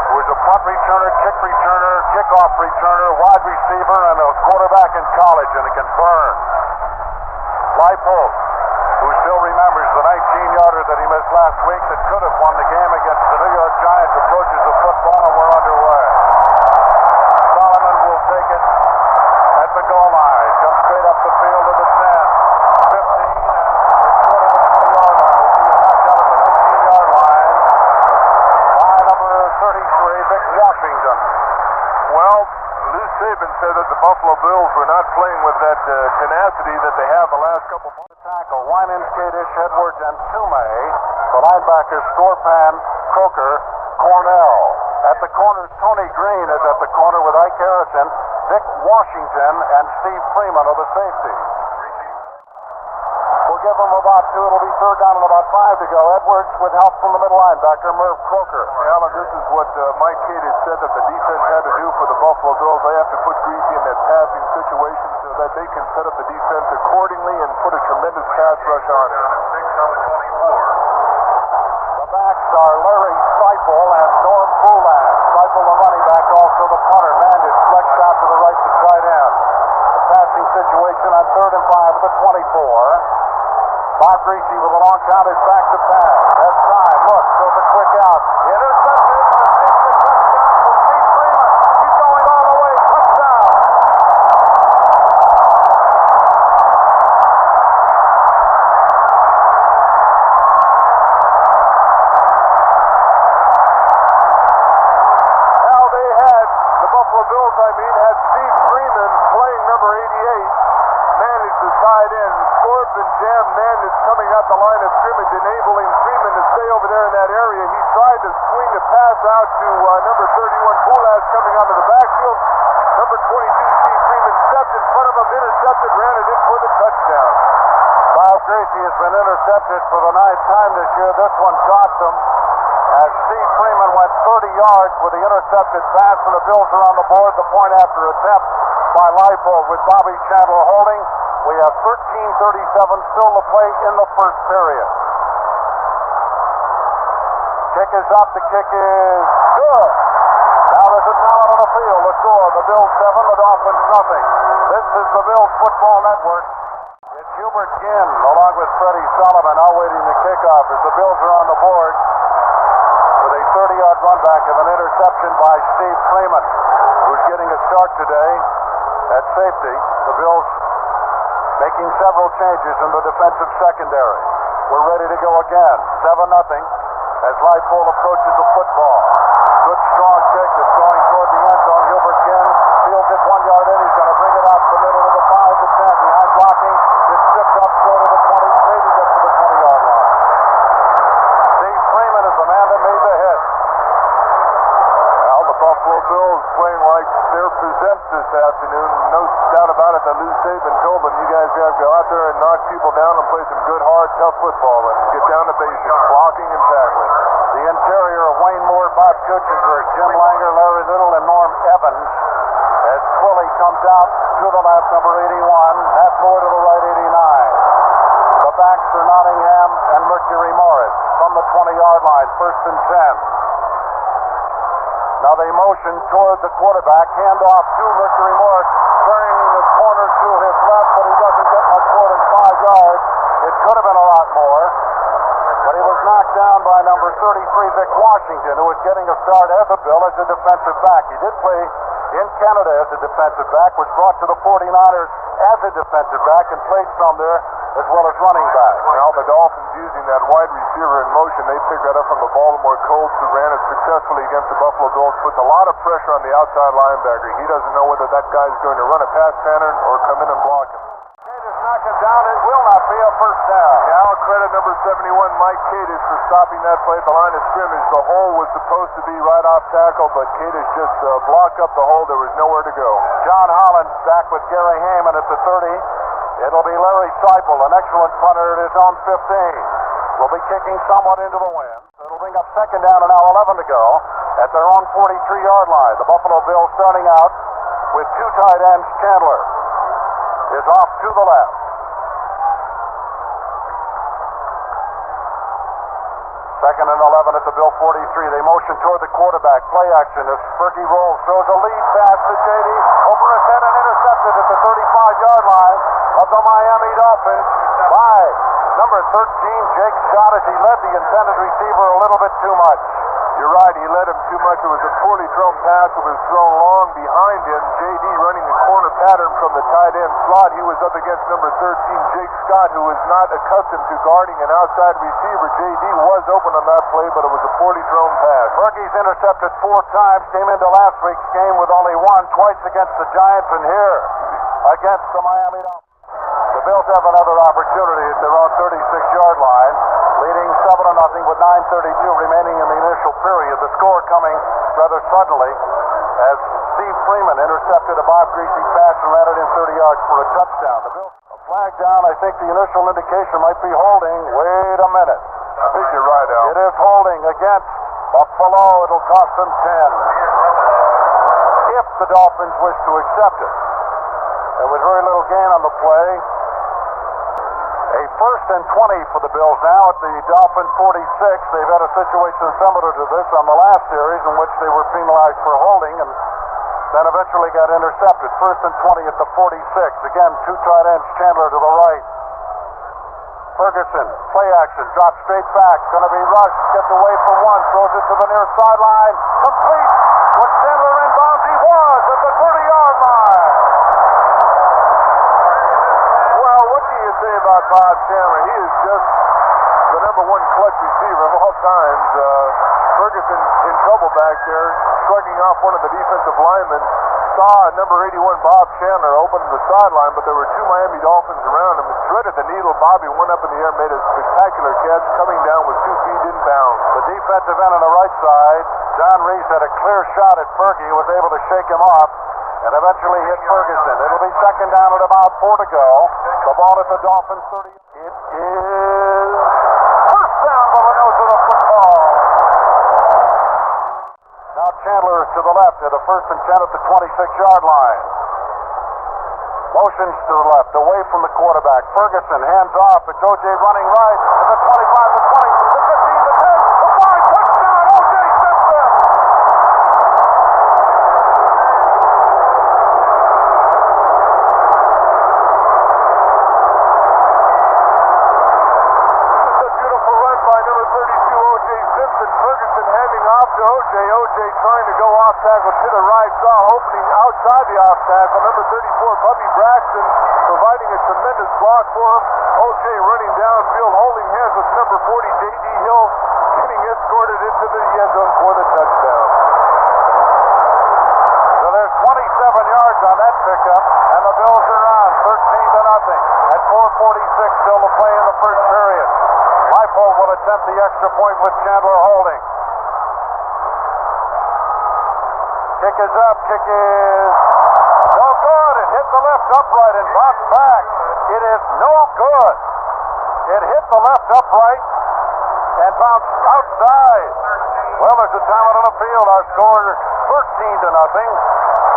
who is a punt returner, kick returner, kickoff returner, wide receiver, and a quarterback in college, and it can burn. Leipold, who still remembers the 19-yarder that he missed last week that could have won the game against the New York Giants, approaches the football, and we're underway. Solomon will take it at the goal line. Comes straight up the field to the 10, 15, and it's short of the 20-yard line. He's knocked out at the 19-yard line by number 33, Vic Washington. Well, Lou Saban said that the Buffalo Bills were not playing with that tenacity that they have the last couple of months. Tackle, Winans, Kadish, Edwards, and Toomey. The linebackers, Scorpan, Croker, Cornell. At the corners, Tony Green is at the corner with Ike Harrison, Vic Washington, and Steve Freeman are the safety. We'll give them about 2. It'll be third down and about 5 to go. Edwards with help from the middle linebacker, Merv Croker. Alan, this is what Mike Kadish said that the defense had to do for the Buffalo Bills. They have to put Griese in that passing situation so that they can set up the defense accordingly and put a tremendous pass rush on it. The backs are Larry Seipel and Norm Fulan. Seipel, the running back, also the punter. Mandis flexed out to the right to tight end. The passing situation on 3rd and 5 at the 24. Bob Griese with a long count is back to pass. Has time. Look, throws a quick out. Intercepted. Maybe a touchdown for Steve Freeman. He's going all the way. Touchdown. Now the Buffalo Bills, had Steve Freeman playing number 88. Managed the side end. Scorp and Jam Mandis coming out the line of scrimmage, enabling Freeman to stay over there in that area. He tried to swing the pass out to number 31, Boulaz, coming out of the backfield. Number 22, Steve Freeman, stepped in front of him, intercepted, ran it in for the touchdown. Bob Griese has been intercepted for the 9th time this year. This one cost him as Steve Freeman went 30 yards with the intercepted pass, and the Bills are on the board. The point after attempt by Leipold with Bobby Chandler holding. We have 13:37 still to play in the first period. Kick is up. The kick is good. Now there's a talent on the field. The score, the Bills 7, the Dolphins nothing. This is the Bills Football Network. It's Hubert Ginn along with Freddie Solomon awaiting the kickoff as the Bills are on the board with a 30-yard run back of an interception by Steve Freeman, who's getting a start today at safety. The Bills making several changes in the defensive secondary. We're ready to go again. 7-0 as Leipold approaches the football. Good strong kick. It's going toward the end zone. Hubert Ginn fields it 1 yard in. He's going to bring it out the middle of the 5 to 10. Behind blocking. It's stripped up short of the 20. Maybe gets to the 20-yard line. Steve Freeman is the man that made the hit. Well, the Buffalo Bills playing like they're possessed this afternoon. No doubt about it that Lou Saban told them, you guys got to go out there and knock people down and play some good, hard, tough football and get down to basics, blocking and tackling. The interior of Wayne Moore, Bob Kuchenberg, Jim Langer, Larry Little, and Norm Evans as Twilley comes out to the left, number 81. Nat Moore to the right, 89. The backs are Nottingham and Mercury Morris from the 20-yard line, 1st and 10. Now they motion toward the quarterback, handoff to Mercury Morris, turning the corner to his left, but he doesn't get much more than 5 yards. It could have been a lot more, but he was knocked down by number 33, Vic Washington, who was getting a start as a Bill as a defensive back. He did play in Canada as a defensive back, was brought to the 49ers as a defensive back and played some there as well as running back. Well, the Dolphins using that wide receiver in motion, they picked that up from the Baltimore Colts, who ran it successfully against the Buffalo Bills, puts a lot of pressure on the outside linebacker. He doesn't know whether that guy's going to run a pass pattern or come in and block him. Kadish knocked him down. It will not be a first down. Yeah, I'll credit number 71, Mike Kadish, for stopping that play at the line of scrimmage. The hole was supposed to be right off tackle, but Kadish just blocked up the hole. There was nowhere to go. John Holland back with Gary Heyman at the 30. It'll be Larry Seipel, an excellent punter at his own 15. Will be kicking somewhat into the wind. It'll bring up 2nd down and now 11 to go at their own 43-yard line. The Buffalo Bills starting out with 2 tight ends. Chandler is off to the left. Second and 11 at the Bill 43. They motion toward the quarterback. Play action as Fergie rolls. Throws a lead pass to J.D. Over his head and intercepted at the 35-yard line of the Miami Dolphins by number 13, Jake Scott, as he led the intended receiver a little bit too much. You're right, he led him too much. It was a poorly thrown pass. It was thrown long behind him. J.D. running the corner pattern from the tight end slot. He was up against number 13, Jake Scott, who was not accustomed to guarding an outside receiver. J.D. was open on that play, but it was a poorly thrown pass. Fergie's intercepted 4 times, came into last week's game with only one, twice against the Giants, and here against the Miami Dolphins. The Bills have another opportunity at their own 36-yard line, leading 7-0 with 9:32 remaining in the initial period. The score coming rather suddenly as Steve Freeman intercepted a Bob Griese pass and ran it in 30 yards for a touchdown. The Bills, a flag down. I think the initial indication might be holding. Wait a minute. I think you're right, Al. It is holding against Buffalo. It'll cost them 10. If the Dolphins wish to accept it. There was very little gain on the play. A 1st and 20 for the Bills now at the Dolphin 46. They've had a situation similar to this on the last series in which they were penalized for holding and then eventually got intercepted. 1st and 20 at the 46. Again, 2 tight ends, Chandler to the right. Ferguson, play action, drops straight back, going to be rushed, gets away from one, throws it to the near sideline, complete. Was Chandler inbounds? He was at the 30-yard line. What do you say about Bob Chandler? He is just the number 1 clutch receiver of all times. Ferguson in trouble back there, shrugging off one of the defensive linemen. Saw number 81 Bob Chandler open the sideline, but there were 2 Miami Dolphins around him. Threaded the needle. Bobby went up in the air, made a spectacular catch, coming down with 2 feet inbound. The defensive end on the right side, Don Reese had a clear shot at Fergie, was able to shake him off and eventually hit Ferguson. It'll be second down at about 4 to go. The ball at the Dolphins 30. It is first down by the nose of the football. Now Chandler to the left at the 1st and 10 at the 26-yard line. Motions to the left, away from the quarterback. Ferguson hands off. It's O.J. running right at the 25, the 20, the 15, the 10, the 5. Touchdown, O.J. Simpson! Ferguson handing off to O.J. O.J. trying to go off tackle to the right. Saw opening outside the off tackle. Number 34, Bubby Braxton, providing a tremendous block for him. O.J. running downfield, holding hands with number 40, J.D. Hill, getting escorted into the end zone for the touchdown. So there's 27 yards on that pickup, and the Bills are on 13-0 at 4:46 still to play in the first period. Leipold will attempt the extra point with Chandler holding. Kick is up. Kick is no good. It hit the left upright and bounced back. It is no good. It hit the left upright and bounced outside. Well, there's a timeout on the field. Our score 13-0.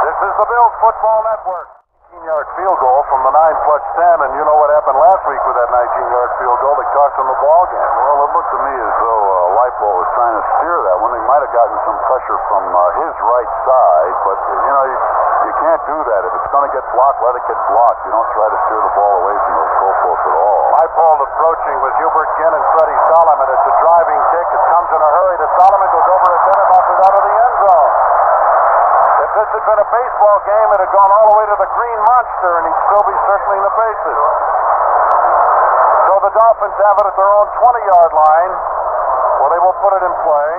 This is the Bills Football Network. 19-yard field goal from the 9+10, and you know what happened last week with that 19-yard field goal that cost them the ball game. Well, it looked to me as though Leipold was trying to steer that one. He might have gotten some pressure from his right side, but you can't do that. If it's going to get blocked, let it get blocked. You don't try to steer the ball away from those goalposts at all. Leipold approaching with Hubert Ginn and Freddie Solomon. It's a driving kick. It comes in a hurry to Solomon, goes over his head and bounces out of the end zone. If this had been a baseball game, it had gone all the way to the Green Monster, and he'd still be circling the bases. So the Dolphins have it at their own 20-yard line, where they will put it in play.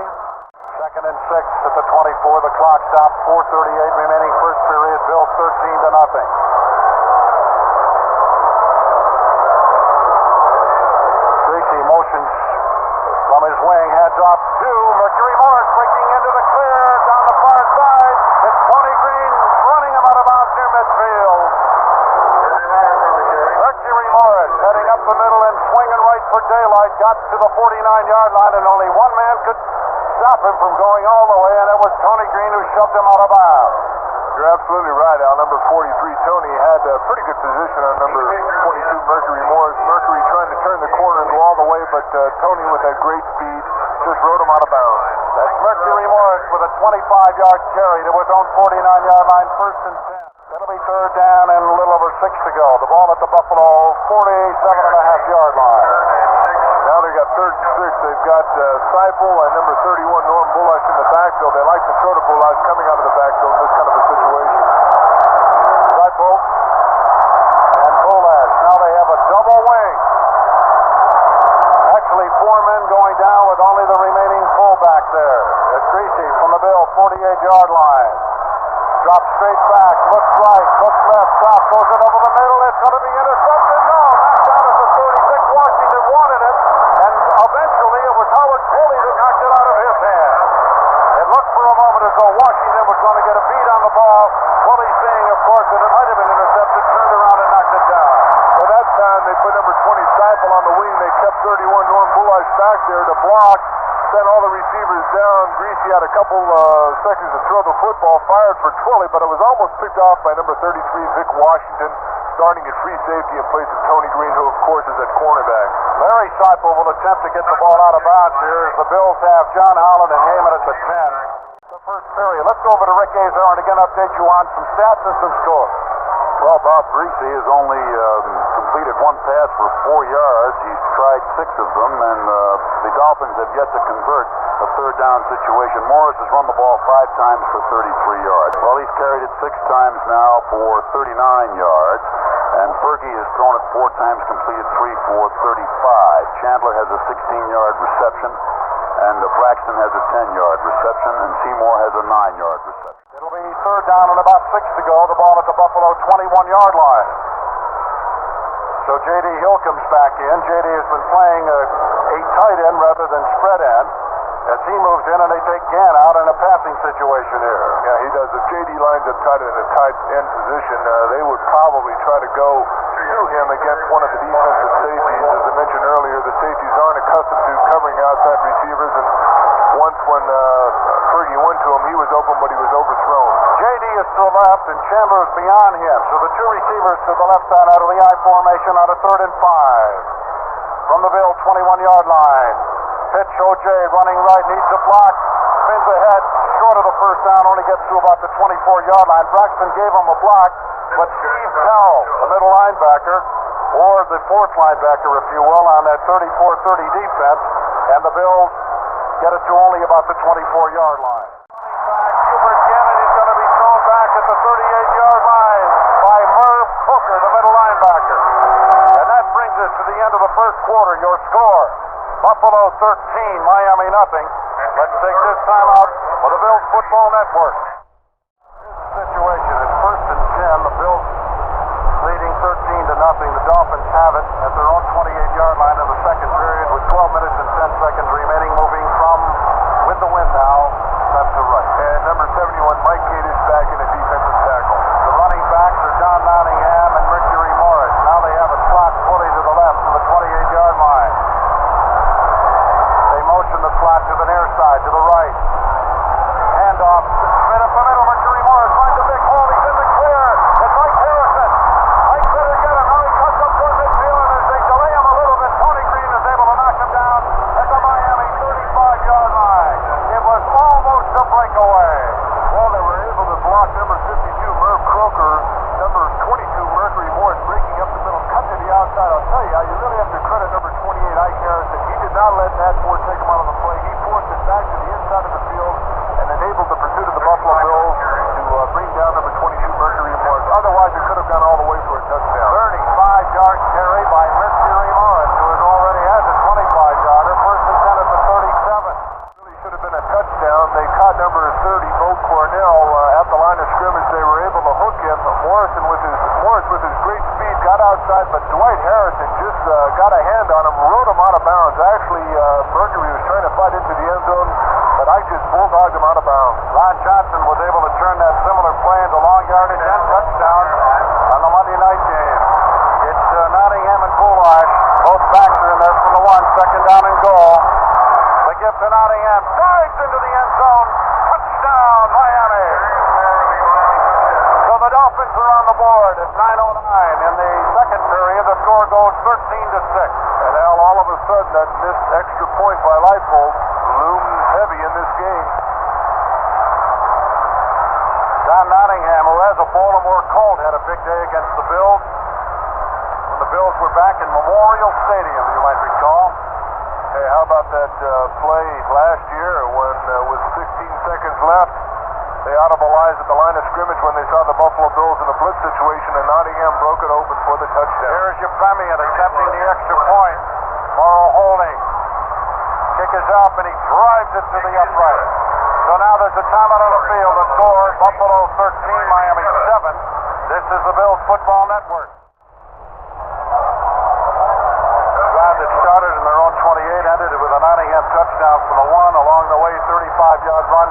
Second and 6 at the 24. The clock stopped. 4:38 remaining first period. Bills 13-0. Griese motions from his wing, hands off to Mercury Morris, breaking into the clear down the far side. It's Tony Green running him out of bounds near midfield. Mercury Morris heading up the middle and swinging right for daylight. Got to the 49-yard line, and only one man could stop him from going all the way, and it was Tony Green who shoved him out of bounds. You're absolutely right, Al. Number 43, Tony, had a pretty good position on number 22, Mercury Morris. Mercury trying to turn the corner and go all the way, but Tony with that great speed just rode him out of bounds. That's Mercury Morris with a 25-yard carry to his own 49-yard line, 1st and 10. It'll be 3rd down and a little over 6 to go. The ball at the Buffalo 47.5-yard line. Now they got 3rd and 6. They've got Seifel and number 31, Norm Bullock in the backfield. They like to throw to Bullock coming out of the backfield in this kind of a situation. Seifel and Bullock. Now they have a double wing. Actually, 4 men going down with only the remaining fullback there. It's Griese from the Bill, 48-yard line. Drops straight back, looks right, looks left, stop, goes it over the middle. It's going to be intercepted. No, knocked out at the 36. Washington wanted it, and eventually it was Howard Foley that knocked it out of his hand. It looked for a moment as though Washington was going to get a beat on the ball. Foley seeing, of course, that it might have been intercepted, turned around and knocked it down. By that time, they put number 20 Seifel on the wing. They kept 31 Norm Bullock back there to block. Sent all the receivers down. Griese had a couple seconds to throw the football, fired for Twilley, but it was almost picked off by number 33, Vic Washington, starting at free safety in place of Tony Green, who, of course, is at cornerback. Larry Seifel will attempt to get the ball out of bounds here as the Bills have John Holland and Heyman at the 10. The first period. Let's go over to Rick Azar and again update you on some stats and some scores. Well, Bob Griese has only completed 1 pass for 4 yards. He's tried 6 of them, and the Dolphins have yet to convert a 3rd down situation. Morris has run the ball 5 times for 33 yards. Well, he's carried it 6 times now for 39 yards, and Fergie has thrown it 4 times, completed 3 for 35. Chandler has a 16-yard reception, and Braxton has a 10-yard reception, and Seymour has a 9-yard reception. It'll be 3rd down and about 6 to go. The ball at the Buffalo 21-yard line. So J.D. Hill comes back in. J.D. has been playing a tight end rather than spread end. As he moves in and they take Gann out in a passing situation here. Yeah, he does. If J.D. lines up tight in a tight end position, they would probably try to go to him against one of the defensive safeties. As I mentioned earlier, the safeties aren't accustomed to covering outside receivers, and once when Fergie went to him, he was open, but he was overthrown. J.D. is to the left, and Chandler is beyond him. So the 2 receivers to the left side out of the I formation on a 3rd and 5. From the Bill 21-yard line. Pitch, O.J. running right, needs a block. Spins ahead, short of the 1st down, only gets to about the 24-yard line. Braxton gave him a block, but Steve Tell, the middle linebacker, or the 4th linebacker, if you will, on that 34-30 defense, and the Bills get it to only about the 24-yard line. Hubert Gannon is going to be thrown back at the 38-yard line by Merv Crooker, the middle linebacker. And that brings us to the end of the first quarter. Your score, Buffalo 13, Miami nothing. Let's take this time out for the Bills Football Network. Here's the situation. It's 1st and 10. The Bills leading 13 to nothing. The Dolphins have it at their own 28-yard line in the second period with 12 minutes and 10 seconds remaining, moving from with the wind now left to right. And number 71, Mike Cadiz, back in the defensive tackle. The running backs are John Nottingham and Mercury Morris. Now they have a slot fully to the left from the 28-yard line. They motion the slot to the near side, to the right. Handoff, straight up the middle. Mercury Morris finds a big hole. He's in the clear. It's Mike Harrison. Mike better get him. Now he cuts up toward midfield, and as they delay him a little bit, Tony Green is able to knock him down at the Miami 35-yard line. It was almost a breakaway. Well, they were able to block number 52, Merv Croker, number 22, Mercury Morris, breaking up the middle, cut to the outside. I'll tell you, you really have to credit number 28, Ike Harrison. He did not let that board take him out of the play. He forced it back to the inside of the field and enabled the pursuit of the Buffalo Bills to bring down number 22, Mercury Morris. Otherwise, it could have gone all the way for a touchdown. 35-yard carry by Mercury Morris, who already has a 25-yarder. 1st and 10 at the 37. Really should have been a touchdown. They caught number 30, Bo Cornell, at the line of scrimmage. They were able to hook him. Morris with his great speed got outside, but Dwight Harrison just got a hand on him, rode him out of bounds. Actually, Mercury was trying to fight into the end zone, but I just bulldogged him out of bounds. Ron Johnson was able to turn that similar play into long yardage and touchdown on the Monday night game. It's Nottingham and Boulash. Both backs are in there from the 1. 2nd down and goal. The gift to Nottingham. Dives into the end zone. Touchdown, Miami. So the Dolphins are on the board at 9:09 in the second period. the score goes 13-6. And now all of a sudden that missed extra point by Leipold looms heavy in this game. Don Nottingham, who has a Baltimore Colt, had a big day against the Bills. When the Bills were back in Memorial Stadium, you might recall. Hey, how about that play last year when with 16 seconds left, they audibilized at the line of scrimmage when they saw the Buffalo Bills in a blitz situation, and Nottingham broke it open for the touchdown. Here's your Premier attempting the extra point. Morrow holding. Kick is up, and he drives it to the upright. So now there's a timeout on the field. The score, Buffalo 13, Miami 7. This is the Bills Football Network. Drive that started in their own 28, ended with a Nottingham touchdown from the 1. Along the way, 35-yard run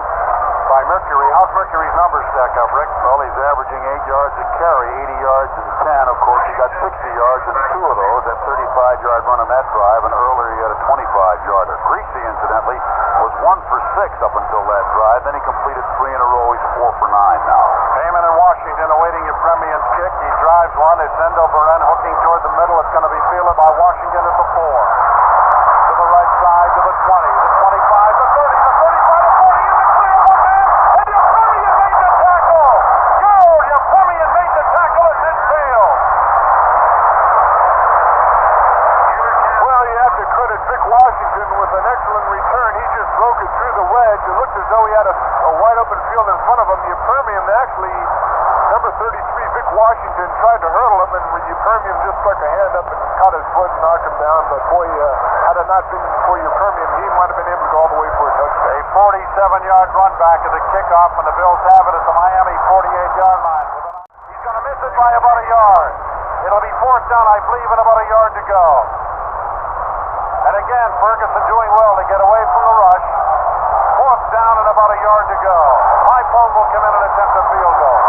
by Mercury. How's Mercury's numbers stack up, Rick? Well, he's averaging 8 yards a carry, 80 yards in 10. Of course, he got 60 yards in 2 of those. That 35-yard run on that drive, and earlier he had a 25-yarder. Griese, incidentally, was 1 for 6 up until that drive. Then he completed 3 in a row. He's 4 for 9 now. Heyman in Washington awaiting your Premier's kick. He drives one. It's Endo Beren hooking toward the middle. It's going to be fielded by Washington at the 4. To the right side, to the 20, the 25, the 30, the 35, the 40, in the clear, one man, and your Premier made the tackle. Go! Your Premier made the tackle at midfield. Well, you have to credit Vic Washington with an excellent return. He just broke it through the wedge. It looked as though he had a wide open field in front of him. Upermian actually, number 33, Vic Washington, tried to hurdle him, and Upermian just stuck a hand up and caught his foot and knocked him down. But boy, had it not been for Upermian, he might have been able to go all the way for a touchdown. A 47-yard run back at the kickoff, and the Bills have it at the Miami 48-yard line. He's going to miss it by about a yard. It'll be fourth down, I believe, and about a yard to go. And again, Ferguson doing well to get away from the rush. Fourth down and about a yard to go. Leipold will come in and attempt a field goal.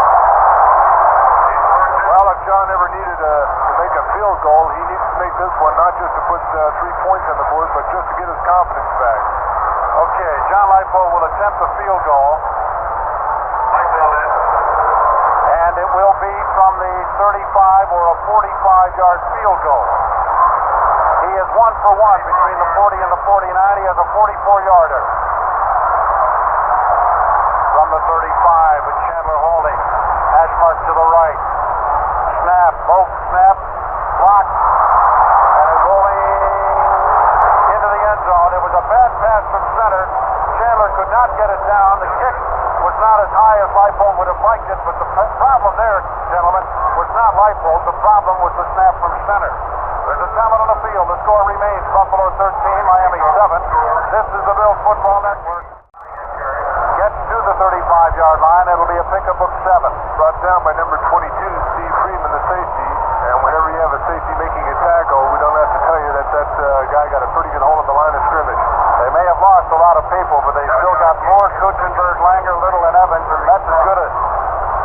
Well, if John ever needed to make a field goal, he needs to make this one, not just to put 3 points on the board, but just to get his confidence back. Okay, John Leipold will attempt a field goal. And it will be from the 35 or a 45-yard field goal. He is 1 for 1 between the 40 and the 49. He has a 44-yarder. From the 35 with Chandler holding. Hash mark to the right. Snap, both snap, blocked. And it's rolling into the end zone. It was a bad pass from center. Chandler could not get it down. The kick was not as high as Leipold would have liked it, but the problem there, gentlemen, was not Leipold. The problem was the snap from center. There's a timeout on the field. The score remains Buffalo 13, Miami 7. This is the Bills Football Network. Gets to the 35-yard line. It'll be a pickup of 7. Brought down by number 22, Steve Freeman, the safety. And whenever you have a safety making a tackle, we don't have to tell you that guy got a pretty good hold on the line of scrimmage. They may have lost a lot of people, but they still got Moore, Kutzenberg, Langer, Little, and Evans, and that's as good a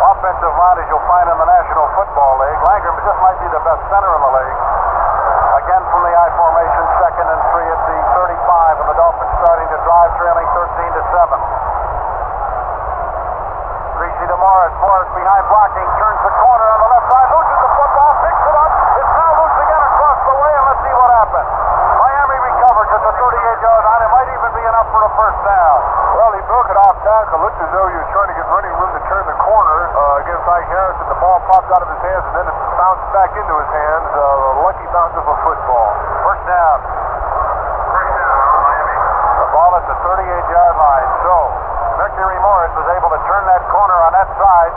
offensive line as you'll find in the National Football League. Langer just might be the best center in the league. Again from the I formation, 2nd and 3 at the 35, and the Dolphins starting to drive, trailing 13-7. Griese to Morris. Morris behind blocking, turns the corner on the left side, loses the football, picks it up. It's now loose again across the way, and let's see what happens. Miami recovers at the 38-yard line. It might even be enough for a first down. Well, he broke it off tackle. Looked as though he was trying to get running room to turn the corner against Ike Harrison. The ball popped out of his hands, and then it bounced back into his hands. A lucky bounce of a football. First down. Miami. The ball at the 38-yard line. So, Mercury Morris was able to turn that corner on that side,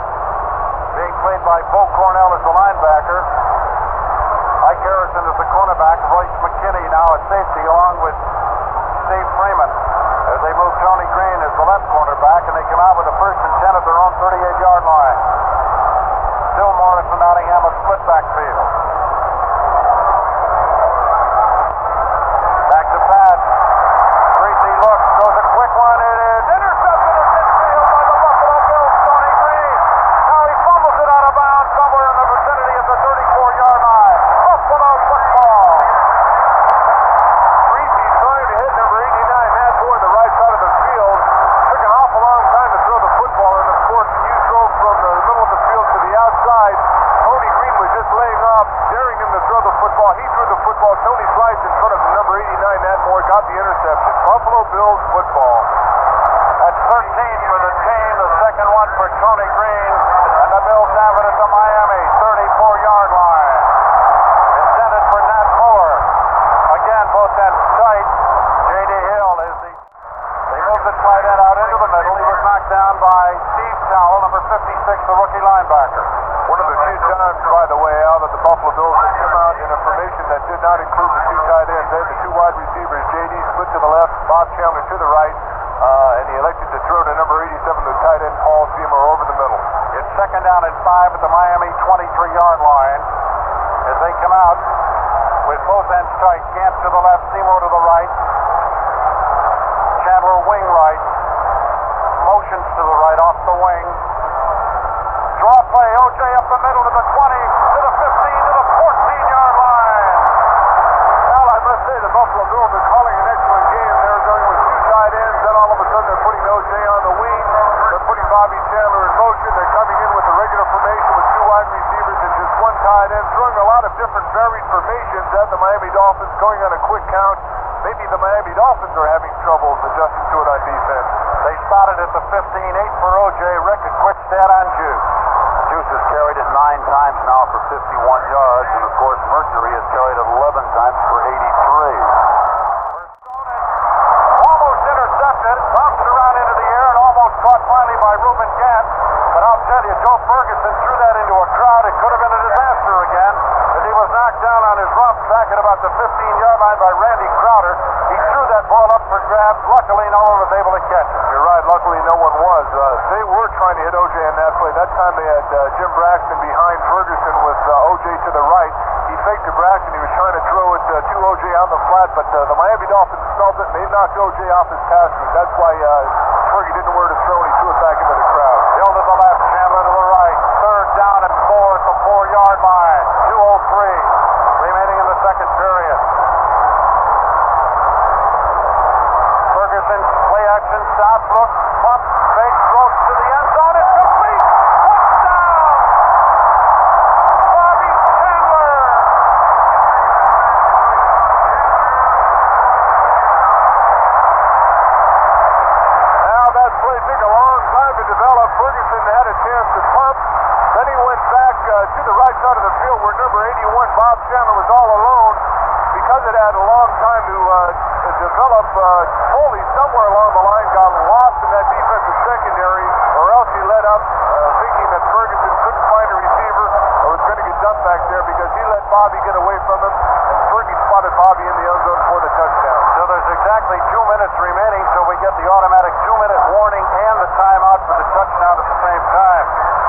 being played by Bo Cornell as the linebacker. Ike Harrison is the cornerback. Royce McKinney now at safety, along with Steve Freeman, as they move Tony Green as the left cornerback, and they come out with a 1st and 10 at their own 38-yard line. Still Morris and Nottingham a split backfield. Back to pass. Griese looks, throws a quick one. It is intercepted at midfield by the Buffalo Bills, Tony Green. Now he fumbles it out of bounds somewhere in the vicinity of the 34-yard line. Buffalo football. Griese trying to hit number 89 half toward the right side of the field. Took an awful long time to throw the football, and of course, when you throw from the middle of the field to the outside, Tony Green was just laying off to throw the football. He threw the football. Tony Slice in front of number 89, Nat Moore, got the interception. Buffalo Bills football. That's 13 for the team, the second one for Tony Green, and the Bills have it at the Miami 34-yard line. Intended for Nat Moore. Again, both ends tight. J.D. Hill is the... They moved the tight end out into the middle. He was knocked down by Steve Towle, number 56, the rookie linebacker. One of the few times, by the way, Al, that the Buffalo Bills had come out in a formation that did not include the two tight ends. They had the two wide receivers, J.D. split to the left, Bob Chandler to the right, and he elected to throw to number 87, the tight end, Paul Seymour, over the middle. It's second down and 5 at the Miami 23-yard line as they come out with both ends tight. Camp to the left, Seymour to the right. Chandler wing right. Motions to the right off the wing. Draw play, O.J. up the middle to the 20, to the 15, to the 14-yard line. Well, I must say the Buffalo Bills are calling an excellent game. They're going with two tight ends, then all of a sudden they're putting O.J. on the wing. They're putting Bobby Chandler in motion. They're coming in with a regular formation with two wide receivers and just one tight end, throwing a lot of different varied formations at the Miami Dolphins, going on a quick count. Maybe the Miami Dolphins are having troubles adjusting to it on defense. They spotted at the 15, 8 for O.J. Rick, a quick stat on Juice. Juice has carried it 9 times now for 51 yards, and of course Mercury has carried it 11 times for 83. Almost intercepted, bounced around into the air and almost caught finally by Reuben Gant. But I'll tell you, Joe Ferguson threw that into a crowd. It could have been a disaster again, as he was knocked down on his rump back at about the 15-yard line by Randy Crowder. He threw that ball up for grabs. Luckily, no one was able to catch it. You're right, luckily no one was. They were trying to hit O.J. on that play. That time they had Jim Braxton behind Ferguson with O.J. to the right. He faked to Braxton. He was trying to throw it to O.J. on the flat, but the Miami Dolphins smelled it, and they knocked O.J. off his pass route. That's why Fergie didn't know where to throw, and he threw it back into the crowd. Hill to the left, Chandler to the right. Third down and 4 at the 4-yard line. 2:03 remaining in the second period. Ferguson, play action, stop, look, pump, fake, throws to the end zone. It's complete. Touchdown! Bobby Chandler! Now that play took a long time to develop. Ferguson had a chance to pump. Then he went back to the right side of the field where number 81, Bob Chandler, was all alone. Because it had a long time to develop, Foley somewhere along the line got lost in that defensive secondary, or else he let up thinking that Ferguson couldn't find a receiver or was going to get dumped back there because he let Bobby get away from him, and Fergie spotted Bobby in the end zone for the touchdown. So there's exactly 2 minutes remaining, so we get the automatic 2-minute warning and the timeout for the touchdown at the same time.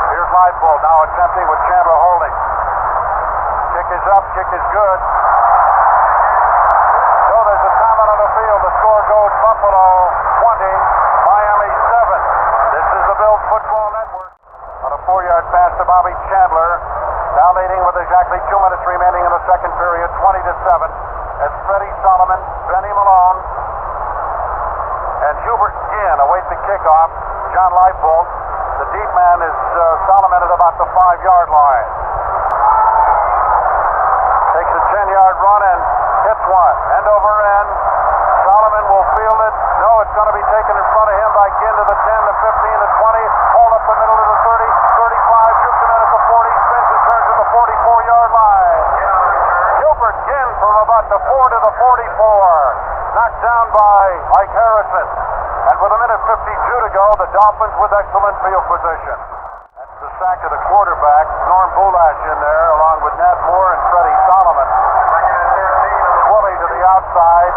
Here's Leipold now attempting with Chandler holding. Kick is up, kick is good. So there's a timeout on the field. The score goes Buffalo 20, Miami 7. This is the Bills Football Network. On a 4-yard pass to Bobby Chandler. Now leading with exactly 2 minutes remaining in the second period, 20-7. As Freddie Solomon, Benny Malone, and Hubert Ginn await the kickoff. John Leipold, the deep man, is Solomon at about the 5-yard line. Takes a 10-yard run and hits one. End over end. Solomon will field it. No, it's going to be taken in front of him by Ginn to the 10, the 15, the 20. Hold up the middle to the 30, 35. Shoots him in at the 40. Spins and turns to the 44-yard line. Hubert Ginn from about the 4 to the 44. Knocked down by Ike Harrison. And with a minute 52 to go, the Dolphins with excellent field position. That's the sack of the quarterback. Norm Bulash in there, along with Nat Moore and Freddie Solomon. Twilly to the outside.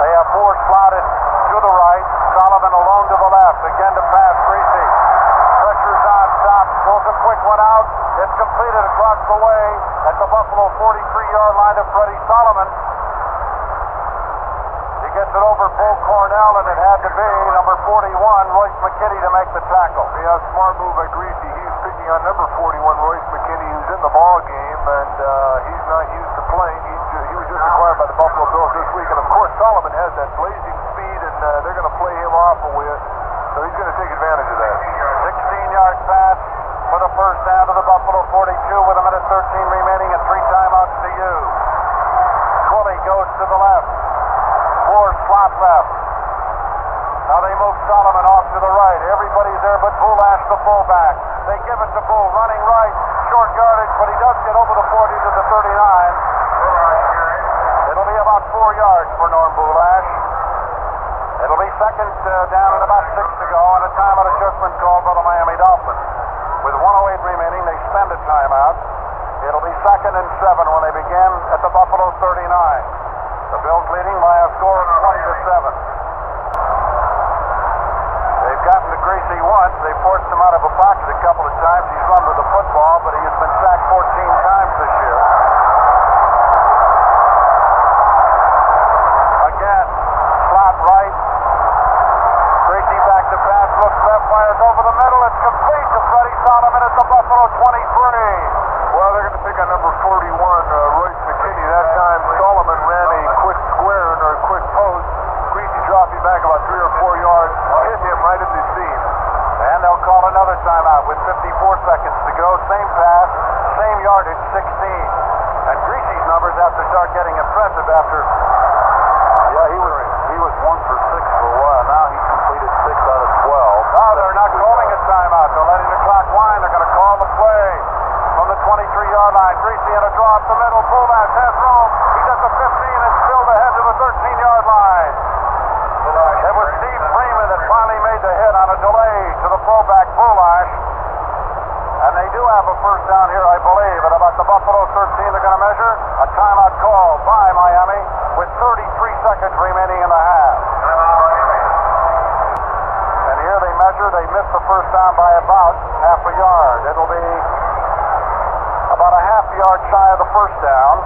They have Moore slotted to the right. Solomon alone to the left. Again to pass, Griese. Pressure's on top. Pulls a quick one out. It's completed across the way at the Buffalo 43-yard line to Freddie Solomon. He gets it over Bo Cornell, and it had to be number 41, Royce McKinney, to make the tackle. Yeah, smart move by Griese. He's picking on number 41, Royce McKinney, who's in the ball game, and he's not used to playing. He was just acquired by the Buffalo Bills this week, and of course Solomon has that blazing speed, and they're going to play him off with, so he's going to take advantage of that. 16-yard pass for the first down to the Buffalo 42 with a minute 13 remaining and 3 timeouts to use. Twilley goes to the left. Moore slot left. Now they move Solomon off to the right. Everybody's there but Bulash, the fullback. They give it to Bull, running right. Short yardage, but he does get over the 40 to the 39. It'll be about 4 yards for Norm Bulash. It'll be second down and about 6 to go, and a timeout adjustment called by the Miami Dolphins. With 1:08 remaining, they spend a timeout. It'll be second and 7 when they begin at the Buffalo 39. The Bills leading by a score of 20-7. They've gotten to Griese once. They forced him out of a pocket a couple of times. He's run with the football, but he has been sacked 14 times this year. Again, slot right. Griese back to pass, looks left, fires over the middle. It's complete to Freddie Solomon at the Buffalo 23. Well, they're going to pick on number 41, Royce McKinney. That time, Solomon ran a quick square or a quick post. Griese dropped him back about 3 or 4 yards, hit him right in the seam. And they'll call another timeout with 54 seconds to go. Same pass, same yardage, 16. And Griese's numbers have to start getting impressive after. Yeah, he was 1 for 6 for a while. Now he's completed 6 out of 12. No, they're not calling a timeout. They're letting the clock wind. They're going to call the play from the 23-yard line. Griese in a draw up the middle. Bulash has room. He does the 15 and still ahead to the 13-yard line. It was Steve Freeman that finally made the hit on a delay to the fullback Bulash. And they do have a first down here, I believe, at about the Buffalo 13. They're going to measure a timeout call by Miami with 33 seconds remaining in the half. And here they measure. They missed the first down by about half a yard. It'll be about a half yard shy of the first down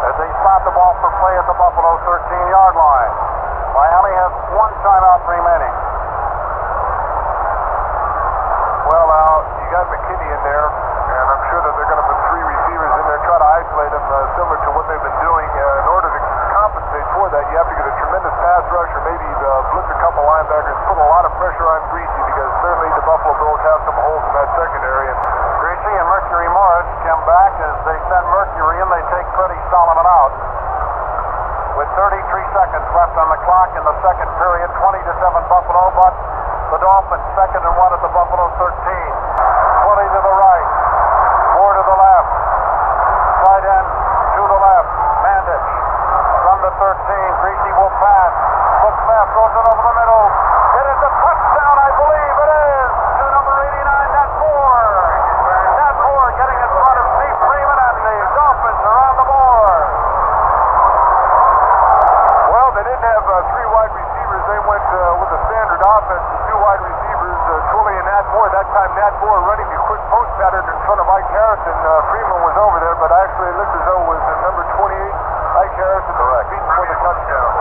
as they stop the ball for play at the Buffalo 13-yard line. Miami has 1 timeout remaining. Well, now, you got McKinney in there, and I'm sure that they're going to put 3 receivers in there, try to isolate them, similar to what they've been doing. In order to compensate for that, you have to get a tremendous pass rush or maybe blitz a couple linebackers, put a lot of pressure on Griese because certainly the Buffalo Bills have some holes in that secondary. And Griese and Mercury Morris come back as they send Mercury in. They take Freddie Solomon out. With 33 seconds left on the clock in the second period, 20-7 Buffalo, but the Dolphins second and 1 at the Buffalo 13. Twilley to the right, Moore to the left, tight end to the left, Mandich from the 13. Griese will pass, looks left, throws it over the middle. It is a touchdown, I believe it is, to number 89, Nat Moore. Nat Moore getting in front of Steve Freeman, and the Dolphins are on the board. well, they didn't have 3 wide receivers. They went with a standard offense with 2 wide receivers, Twilley and Nat Moore. That time, Nat Moore running the quick post pattern in front of Ike Harrison. Freeman was over there, but actually it looked as though it was number 28, Ike Harrison, beaten for the touchdown.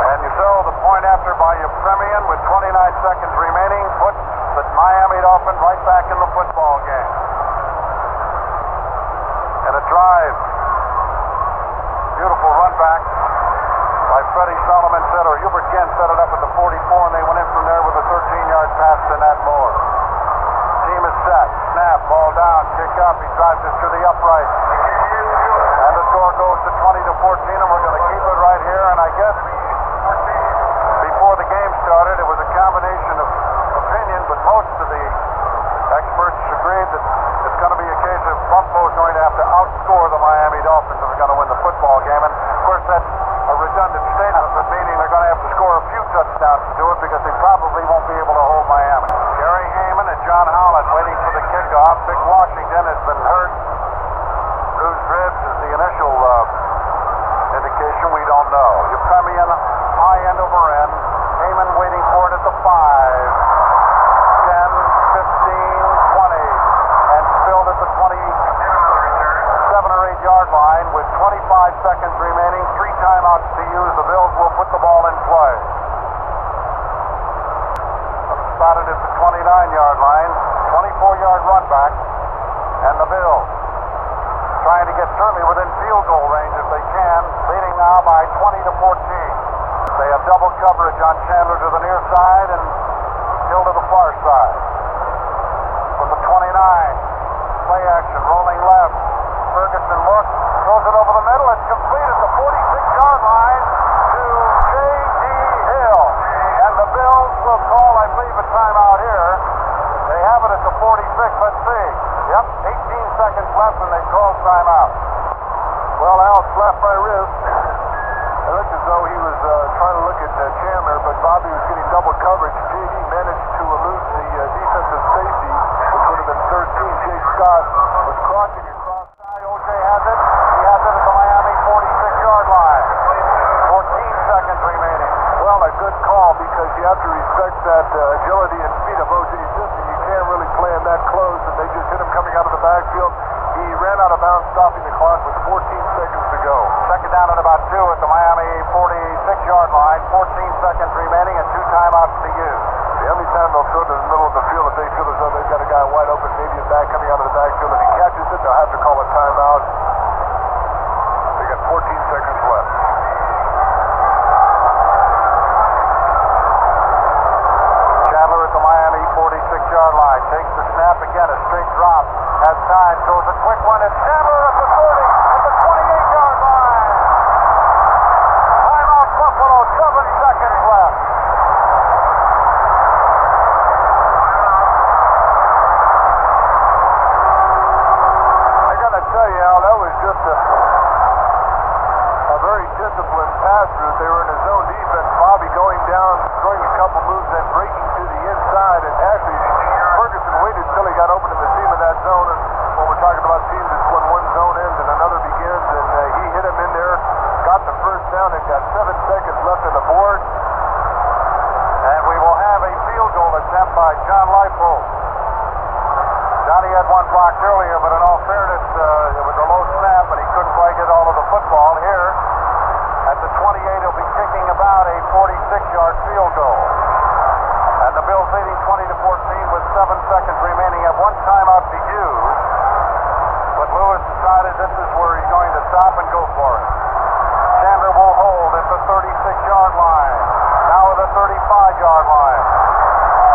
And you saw the point after by Yepremian with 29 seconds remaining puts the Miami Dolphins right back in the football game. And a drive. Beautiful run back by Freddie Solomon or Hubert Gent set it up at the 44, and they went in from there with a 13-yard pass to Nat Moore. Team is set. Snap, ball down, kick up. He drives it to the upright. And the score goes to 20-14, and we're going to keep it right here. And I guess before the game started, it was a combination of opinion, but most of the experts agreed that it's going to be a case of Buffalo is going to have to outscore the Miami Dolphins if they're going to win the football game. And of course, that's a redundant statement, but meaning they're going to have to score a few touchdowns to do it because they probably won't be able to hold Miami. Gary Heyman and John Howlett waiting for the kickoff. Vic Washington has been hurt. Bruised ribs is the initial indication. We don't know. Yepremian high end over end. Heyman waiting for it at the 5, 10, 15, 20, and filled at the 27 or 8 yard line with 25 seconds remaining. 3 timeouts to use. The Bills will put the ball in play. Spotted at the 29-yard line. 24-yard run back. And the Bills trying to get certainly within field goal range if they can. Leading now by 20-14. They have double coverage on Chandler to the near side, and Hill to the far side. From the 29. Play action, rolling left. Ferguson looks, throws it over the middle. It's complete at the 46-yard line to J.D. Hill. And the Bills will call, I believe, a timeout here. They have it at the 46. Let's see. Yep, 18 seconds left, and they call timeout. Well, Al slapped my wrist. It looked as though he was trying to look at Chandler, but Bobby was getting double coverage. J.D. managed to elude the defensive safety, which would have been 13. Jay Scott was crossing across. O.J. has it. He has it at the Miami 46-yard line. 14 seconds remaining. Well, a good call because you have to respect that agility and speed of O.J. Simpson. You can't really play him that close, and they just hit him coming out of the backfield. He ran out of bounds, stopping the clock with 14 seconds to go. Second down at about 2 at the Miami 46-yard line. 14 seconds remaining and 2 timeouts to be used. The only time they'll throw it in the middle of the field if they feel as though they've got a guy wide open, maybe a back coming out of the backfield. If he catches it, they'll have to call a timeout. They got 14 seconds left. Chandler at the Miami 46-yard line. Takes the snap again, a straight drop. Has time, throws a quick one. It's Chandler at the 30, at the 28-yard line. Timeout Buffalo, 7 seconds left. I gotta tell you, Al, that was just a very disciplined pass route. They were in a zone defense. Bobby going down, throwing a couple moves, then breaking to the inside. And actually, Ferguson waited until he got open in the seam of that zone. And when we're talking about teams, it's when one zone ends and another begins. And he hit him in there, got the first down, and got 7 seconds left on the board. And we will have a field goal attempt by John Leipold. Johnny had one blocked earlier, but in all fairness, it was a low snap, and he couldn't quite get all of the football. Here, at the 28, he'll be kicking about a 46-yard field goal. And the Bills leading 20-14 with 7 seconds remaining. Have one timeout to use. But Lewis decided this is where he's going to stop and go for it. Chandler will hold at the 36-yard line. Now at the 35-yard line.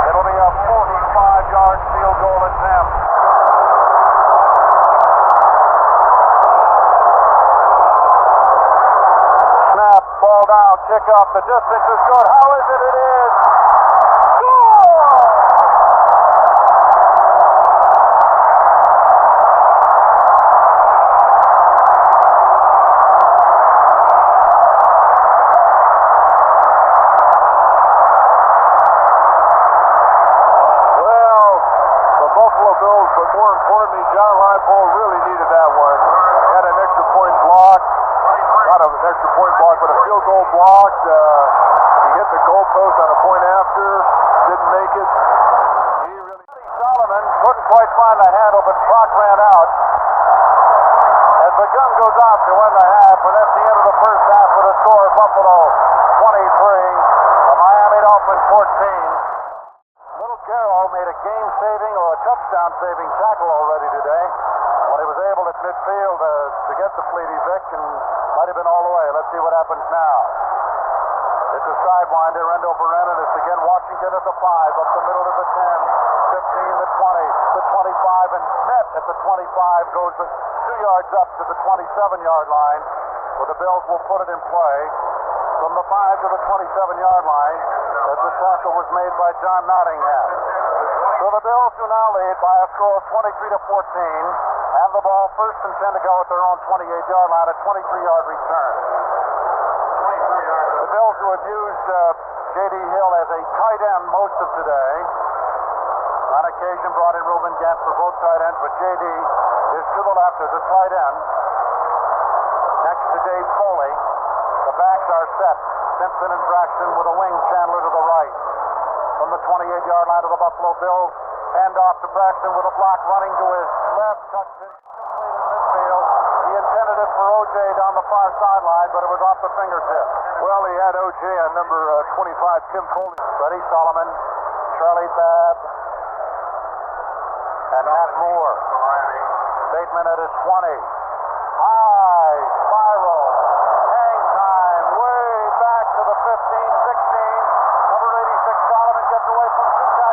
It'll be a 45-yard field goal attempt. Snap, ball down, kick up. The distance is good. How is it? It is. Score! Buffalo Bills, but more importantly, John Leipold really needed that one. He had an extra point block, not an extra point block, but a field goal block. He hit the goalpost on a point after, didn't make it. Freddie Solomon couldn't quite find the handle, but clock ran out. As the gun goes out to end the half, and that's the end of the first half with a score of Buffalo 23, the Miami Dolphins 14. Garrow made a game-saving or a touchdown-saving tackle already today when he was able at midfield to get the Fleety Vic, and might have been all the way. Let's see what happens now. It's a sidewinder, end over end, and it's again Washington at the 5, up the middle to the 10, 15, the 20, the 25, and met at the 25, goes 2 yards up to the 27-yard line, where the Bills will put it in play. From the 5 to the 27-yard line, as the tackle was made by John Nottingham. So the Bills do now lead by a score of 23-14, have the ball first and 10 to go at their own 28-yard line, a 23-yard return. The Bills, who have used J.D. Hill as a tight end most of today, on occasion brought in Reuben Gant for both tight ends, but J.D. is to the left as a tight end. Next to Dave Foley. The backs are set. Simpson and Braxton with a wing, Chandler to the right. From the 28-yard line of the Buffalo Bills, hand off to Braxton with a block running to his left, touched it complete in midfield. He intended it for O.J. down the far sideline, but it was off the fingertip. Well, he had O.J. on number 25, Tim Foley. Freddie Solomon, Charlie Babb, and Matt Moore. Bateman at his 20. High, spiral, hang time, way back to the 15, 16. Number 86, Solomon gets away from two guys.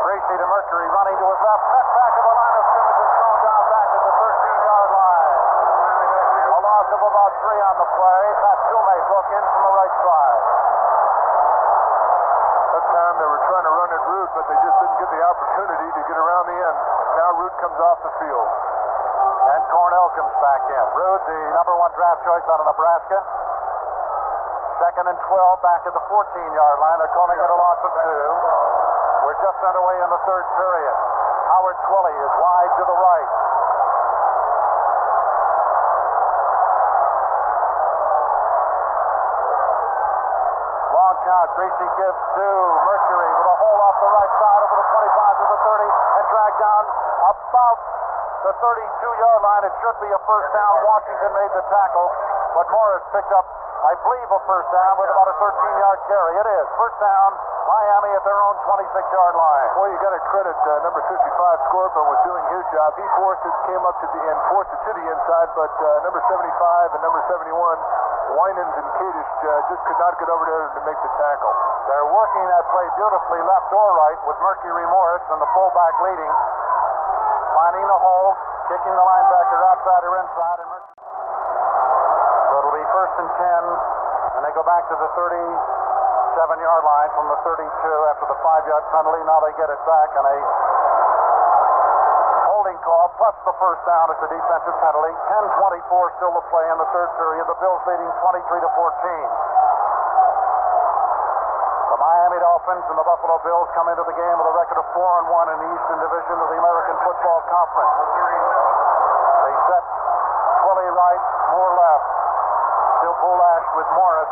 Griese to Mercury, running to his left, net back of the line of scrimmage and thrown down back at the 13-yard line. A loss of about 3 on the play. Pat Shumay broke in from the right side. That time they were trying to run at Root, but they just didn't get the opportunity to get around the end. Now Root comes off the field. And Cornell comes back in. Root, the number 1 draft choice out of Nebraska. 2nd and 12 back at the 14-yard line. They're calling it a loss of 2. We're just underway in the 3rd period. Howard Twilley is wide to the right. Long count. Griese gives to Mercury with a hole off the right side over the 25 to the 30 and dragged down about the 32-yard line. It should be a first down. Washington made the tackle, but Morris picked up, I believe, a first down with about a 13-yard carry. It is first down, Miami at their own 26-yard line. Boy, you got to credit number 55 Scorpion was doing his job. He forced it, came up to the end, forced it to the inside, but number 75 and number 71, Winans and Kadish, just could not get over there to make the tackle. They're working that play beautifully left or right with Mercury Morris and the fullback leading, finding the hole, kicking the linebacker outside or inside, and Mercury. So it'll be first and 10, and they go back to the 37-yard line from the 32 after the 5-yard penalty. Now they get it back on a holding call, plus the first down at the defensive penalty. 10:24 still to play in the 3rd period. The Bills leading 23-14. The Miami Dolphins and the Buffalo Bills come into the game with a record of 4-1 in the Eastern Division of the American Football Conference. They set Twilley right, Moore left. Still Boulash with Morris.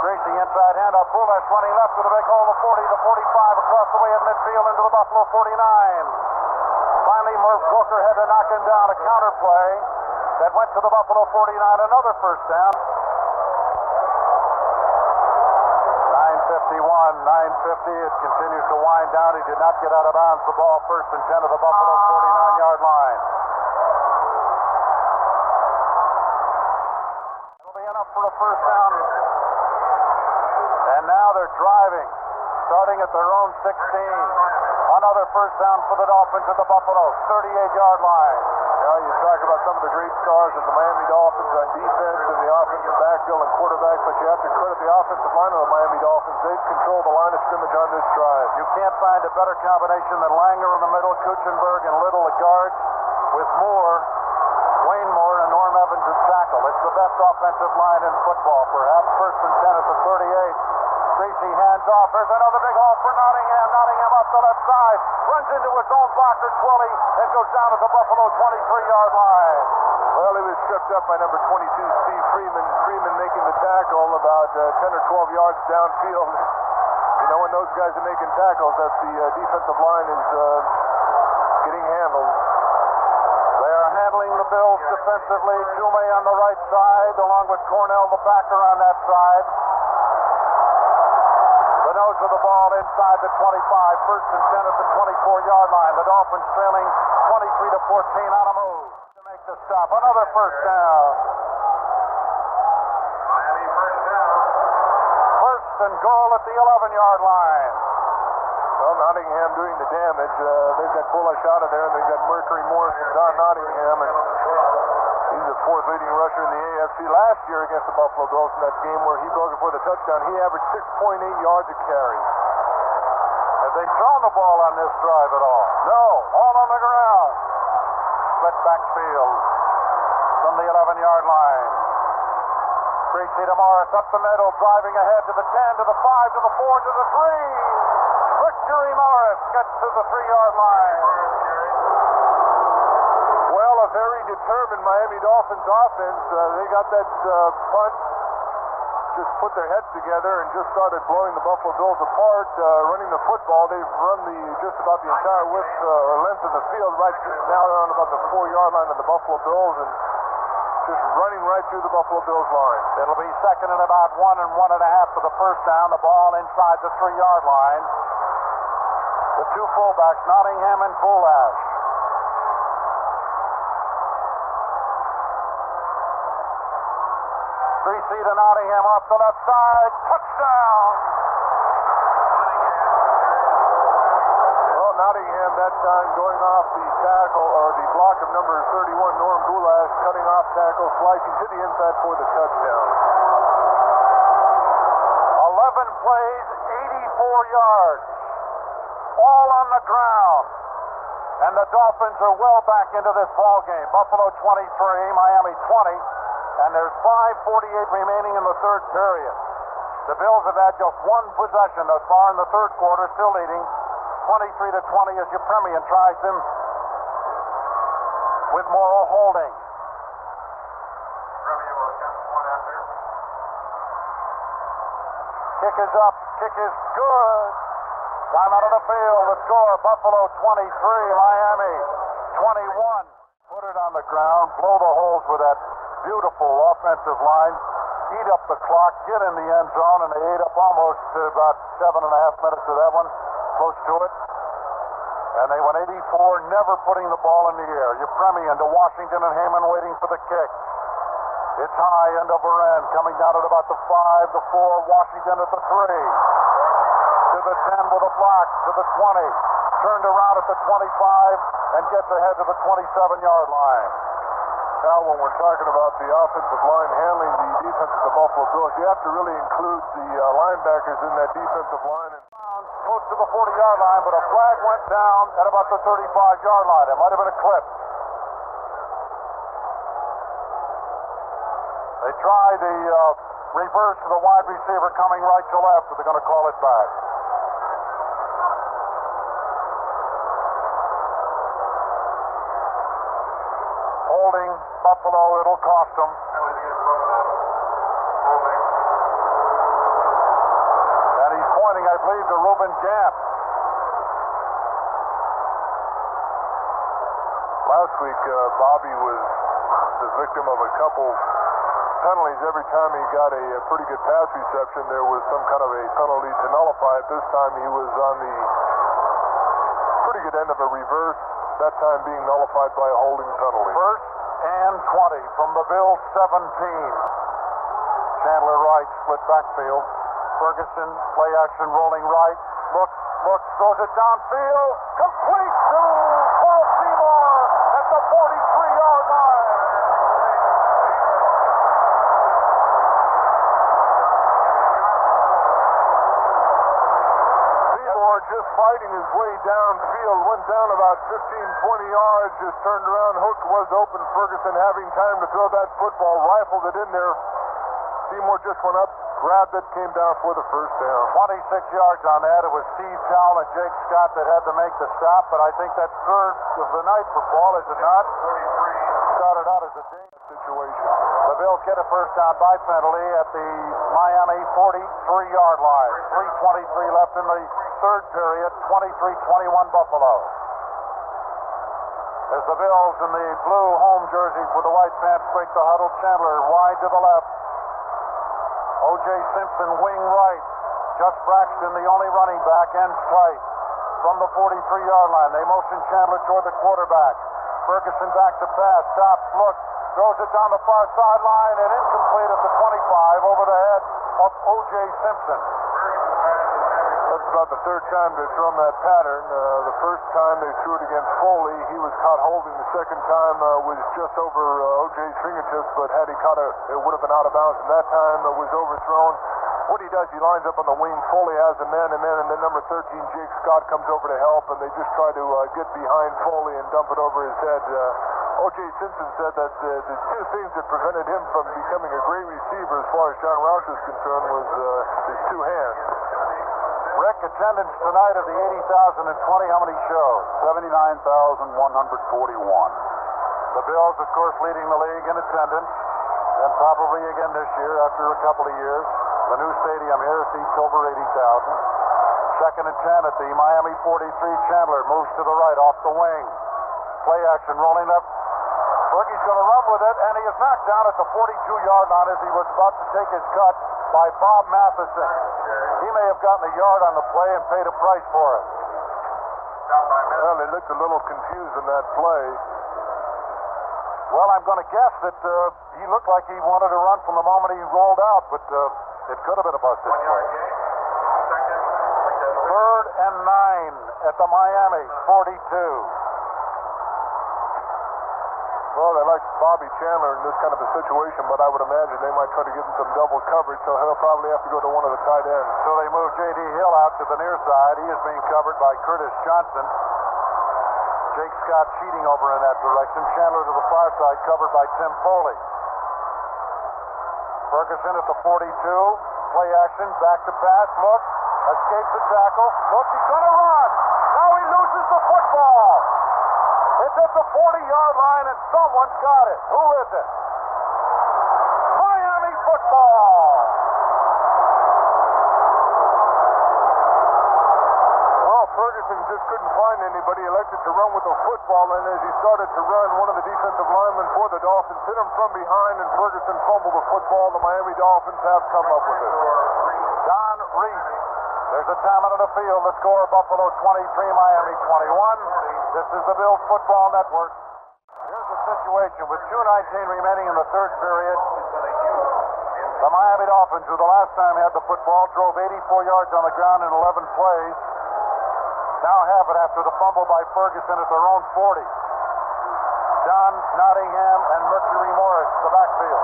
Griese inside handoff. Boulash running left with a big hole to 40 to 45 across the way at midfield into the Buffalo 49. Finally, Merv Booker had to knock him down. A counter play that went to the Buffalo 49. Another first down. 9:50. It continues to wind down. He did not get out of bounds. The ball first and 10 of the Buffalo 49-yard line. It'll be enough for a first down. And now they're driving, starting at their own 16. Another first down for the Dolphins at the Buffalo 38-yard line. Now you talk about some of the great stars of the Miami Dolphins on defense and the offensive backfield and quarterback, but you have to credit the offensive line of the Miami Dolphins. They've controlled the line of scrimmage on this drive. You can't find a better combination than Langer in the middle, Kuchenberg and Little at guards, with Moore, Wayne Moore, and Norm Evans at tackle. It's the best offensive line in football, perhaps. First and 10 at the 38. Griese hands off. There's another big hole for Nottingham. Nottingham up the left side. Runs into his own blocker, Twilley, and goes down at the Buffalo 23-yard line. Well, he was tripped up by number 22, Steve Freeman. Freeman making the tackle about 10 or 12 yards downfield. You know, when those guys are making tackles, that the defensive line is getting handled. They are handling the Bills defensively. Shumay on the right side, along with Cornell, the backer, on that side. The nose of the ball inside the 25. First and 10 at the 24-yard line. The Dolphins trailing 23-14 on a move to make the stop. Another first down. Miami first down. First and goal at the 11-yard line. Well, Nottingham doing the damage. They've got Bullish out of there, and they've got Mercury Morris and Don Nottingham, and he's the 4th leading rusher in the AFC. Last year against the Buffalo Bills in that game where he broke it for the touchdown, he averaged 6.8 yards a carry. Have they thrown the ball on this drive at all? No, all on the ground. Split backfield from the 11-yard line. Griese to Morris up the middle, driving ahead to the 10, to the 5, to the 4, to the 3. Mercury Morris gets to the 3-yard line. Well, a very determined Miami Dolphins offense. They got that punt, just put their heads together and just started blowing the Buffalo Bills apart, running the football. They've run just about the entire width or length of the field. Right now they're on about the 4-yard line of the Buffalo Bills and just running right through the Buffalo Bills line. It'll be second and about 1 and 1.5 for the first down. The ball inside the 3-yard line. The two fullbacks, Nottingham and Boulash. Griese to Nottingham off the left side. Touchdown! Well, Nottingham that time going off the tackle, or the block of number 31, Norm Boulash, cutting off tackle, slicing to the inside for the touchdown. 11 plays, 84 yards. All on the ground. And the Dolphins are well back into this ball game. Buffalo 23, Miami 20. And there's 5:48 remaining in the third period. The Bills have had just one possession thus far in the third quarter, still leading 23-20 as Yepremian tries them with moral holding. Kick is up. Kick is good. Time out of the field. The score, Buffalo 23, Miami 21. Put it on the ground. Blow the holes with that beautiful offensive line. Eat up the clock. Get in the end zone. And they ate up almost about 7.5 minutes of that one. Close to it. And they went 84, never putting the ball in the air. Yepremian to Washington and Heyman waiting for the kick. It's high end over end, coming down at about the 5, the 4, Washington at the 3. To the 10 with a block, to the 20. Turned around at the 25 and gets ahead to the 27-yard line. Now, when we're talking about the offensive line handling the defense of the Buffalo Bills, you have to really include the linebackers in that defensive line. Close to the 40-yard line, but a flag went down at about the 35-yard line. It might have been a clip. They try the reverse to the wide receiver coming right to left, but they're going to call it back. Holding Buffalo, it'll cost them. And he's pointing, I believe, to Reuben Gant. Last week, Bobby was the victim of a couple penalties. Every time he got a pretty good pass reception, there was some kind of a penalty to nullify it. This time he was on the pretty good end of a reverse, that time being nullified by a holding penalty. First and 20 from the Bills 17. Chandler right, split backfield. Ferguson, play action, rolling right. Looks, throws it downfield. Complete to Paul Seymour at the 43-yard line. Seymour just fighting his way downfield, went down about 15, 20 yards, just turned around, hook was open. Ferguson having time to throw that football, rifled it in there. Seymour just went up, grabbed it, came down for the first down. 26 yards on that. It was Steve Towle and Jake Scott that had to make the stop, but I think that's third of the night for Paul, is it not? 43. Started out as a dangerous situation. The Bills get a first down by penalty at the Miami 43-yard line. 3:23 left in the third period. 23-21 Buffalo. As the Bills in the blue home jerseys with the white pants break the huddle, Chandler wide to the left. O.J. Simpson wing right. Just Braxton, the only running back, ends tight. From the 43-yard line, they motion Chandler toward the quarterback. Ferguson back to pass, stops, looks, throws it down the far sideline, and incomplete at the 25 over the head of O.J. Simpson. That's about the third time they've thrown that pattern. The first time they threw it against Foley, he was caught holding. The second time was just over O.J.'s fingertips, but had he caught it, it would have been out of bounds. And that time was overthrown. What he does, he lines up on the wing. Foley has a man, and then number 13, Jake Scott, comes over to help, and they just try to get behind Foley and dump it over his head. O.J. Simpson said that the two things that prevented him from becoming a great receiver as far as John Roush is concerned was his two hands. Rick, attendance tonight of the 80,020, how many shows? 79,141. The Bills, of course, leading the league in attendance, and probably again this year after a couple of years. The new stadium here seats over 80,000. Second and 10 at the Miami 43. Chandler moves to the right off the wing. Play action rolling up. Fergie's going to run with it, and he is knocked down at the 42-yard line as he was about to take his cut by Bob Matheson. He may have gotten a yard on the play and paid a price for it. Well, they looked a little confused in that play. Well, I'm going to guess that he looked like he wanted to run from the moment he rolled out, but it could have been a busted play. 3rd and 9 at the Miami 42. Well, they like Bobby Chandler in this kind of a situation, but I would imagine they might try to give him some double coverage, so he'll probably have to go to one of the tight ends. So they move J.D. Hill out to the near side. He is being covered by Curtis Johnson. Jake Scott cheating over in that direction. Chandler to the far side, covered by Tim Foley. Ferguson at the 42. Play action, back to pass. Look, escapes the tackle. Look, he's going to run. Now he loses the football. It's at the 40-yard line, and someone's got it. Who is it? Miami football. Well, Ferguson just couldn't find anybody, elected to run with the football, and as he started to run, one of the defensive linemen for the Dolphins hit him from behind, and Ferguson fumbled the football. The Miami Dolphins have come up with it. Don Reese. There's a time out of the field. The score, Buffalo 23, Miami 21. This is the Bills Football Network. Here's the situation with 2:19 remaining in the third period. The Miami Dolphins, who the last time had the football, drove 84 yards on the ground in 11 plays. Now have it after the fumble by Ferguson at their own 40. John Nottingham and Mercury Morris, the backfield.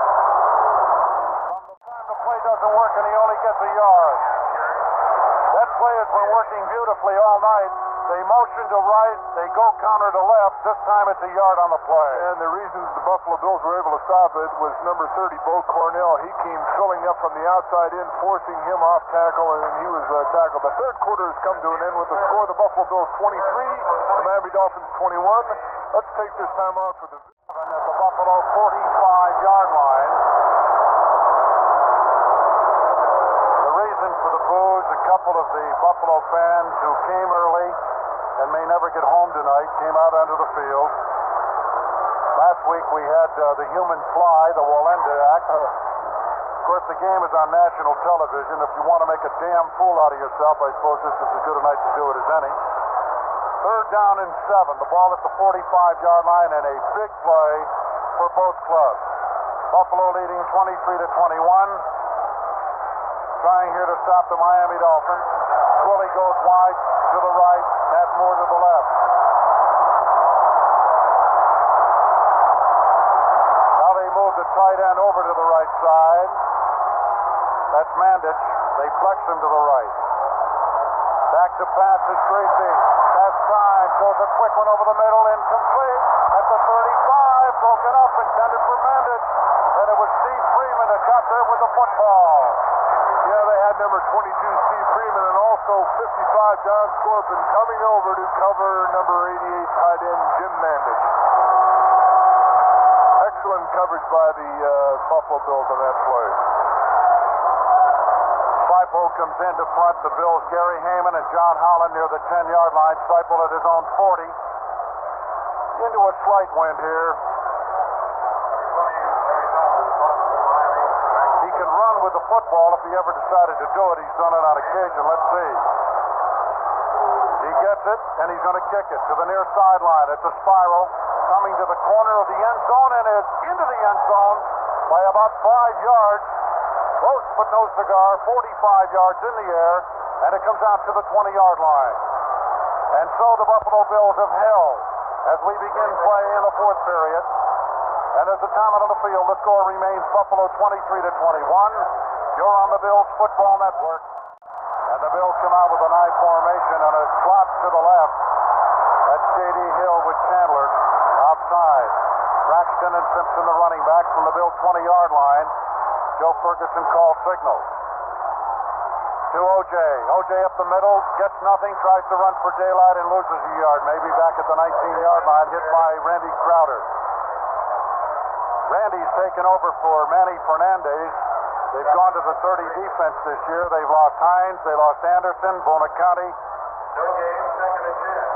From the time the play doesn't work and he only gets a yard. That play has been working beautifully all night. They motion to right, they go counter to left. This time it's a yard on the play. And the reason the Buffalo Bills were able to stop it was number 30, Bo Cornell. He came filling up from the outside in, forcing him off tackle, and he was tackled. The third quarter has come to an end with the score. The Buffalo Bills 23, the Miami Dolphins 21. Let's take this time out for the... And at the Buffalo 45-yard line. The reason for the boos, a couple of the Buffalo fans who came early and may never get home tonight came out onto the field. Last week we had the human fly, the Walenda Act. Of course, the game is on national television. If you want to make a damn fool out of yourself, I suppose this is as good a night to do it as any. 3rd down and 7. The ball at the 45-yard line, and a big play for both clubs. Buffalo leading 23-21. Trying here to stop the Miami Dolphins. Twilly goes wide to the right, Matt Moore to the left. Now they move the tight end over to the right side. That's Mandich. They flex him to the right. Back to pass is Griese. Has time. Throws a quick one over the middle. Incomplete. At the 35. Broken up. Intended for Mandich. And it was Steve Freeman that got there with the football. Yeah, they had number 22, Steve Freeman, and also 55, John Scorpion, coming over to cover number 88, tight end Jim Mandich. Excellent coverage by the Buffalo Bills on that play. Seiple comes into front. The Bills, Gary Heyman and John Holland near the 10-yard line. Seiple at his own 40. Into a slight wind here. He can run with the football if he ever decided to do it. He's done it on occasion. Let's see. He gets it, and he's going to kick it to the near sideline. It's a spiral coming to the corner of the end zone and is into the end zone by about 5 yards. Close but no cigar, 45 yards in the air, and it comes out to the 20-yard line. And so the Buffalo Bills have held as we begin play in the fourth period. And as the time out on the field, the score remains Buffalo 23-21. You're on the Bills Football Network. And the Bills come out with an I formation and a slot to the left. That's J.D. Hill with Chandler outside. Braxton and Simpson, the running back from the Bills 20-yard line. Joe Ferguson calls signals. To O.J. O.J. up the middle, gets nothing, tries to run for daylight and loses a yard. Maybe back at the 19-yard line, hit by Randy Crowder. Randy's taken over for Manny Fernandez. They've gone to the 30 defense this year. They've lost Hines, they lost Anderson, Bonacanti. Of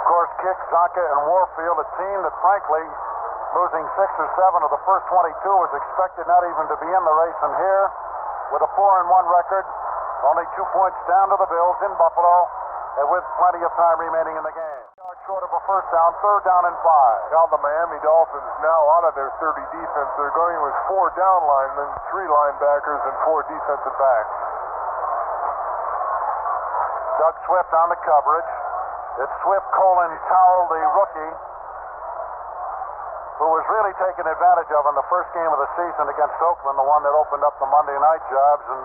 course, Kick, Zonka, and Warfield, a team that, frankly, losing 6 or 7 of the first 22 was expected not even to be in the race. And here, with a 4-1 record, only 2 points down to the Bills in Buffalo, and with plenty of time remaining in the game. short of a first down, 3rd down and 5. Now the Miami Dolphins now out of their 30 defense. They're going with 4 down linemen, 3 linebackers, and 4 defensive backs. Doug Swift on the coverage. It's Swift, Colin Towle, the rookie, who was really taken advantage of in the first game of the season against Oakland, the one that opened up the Monday night jobs, and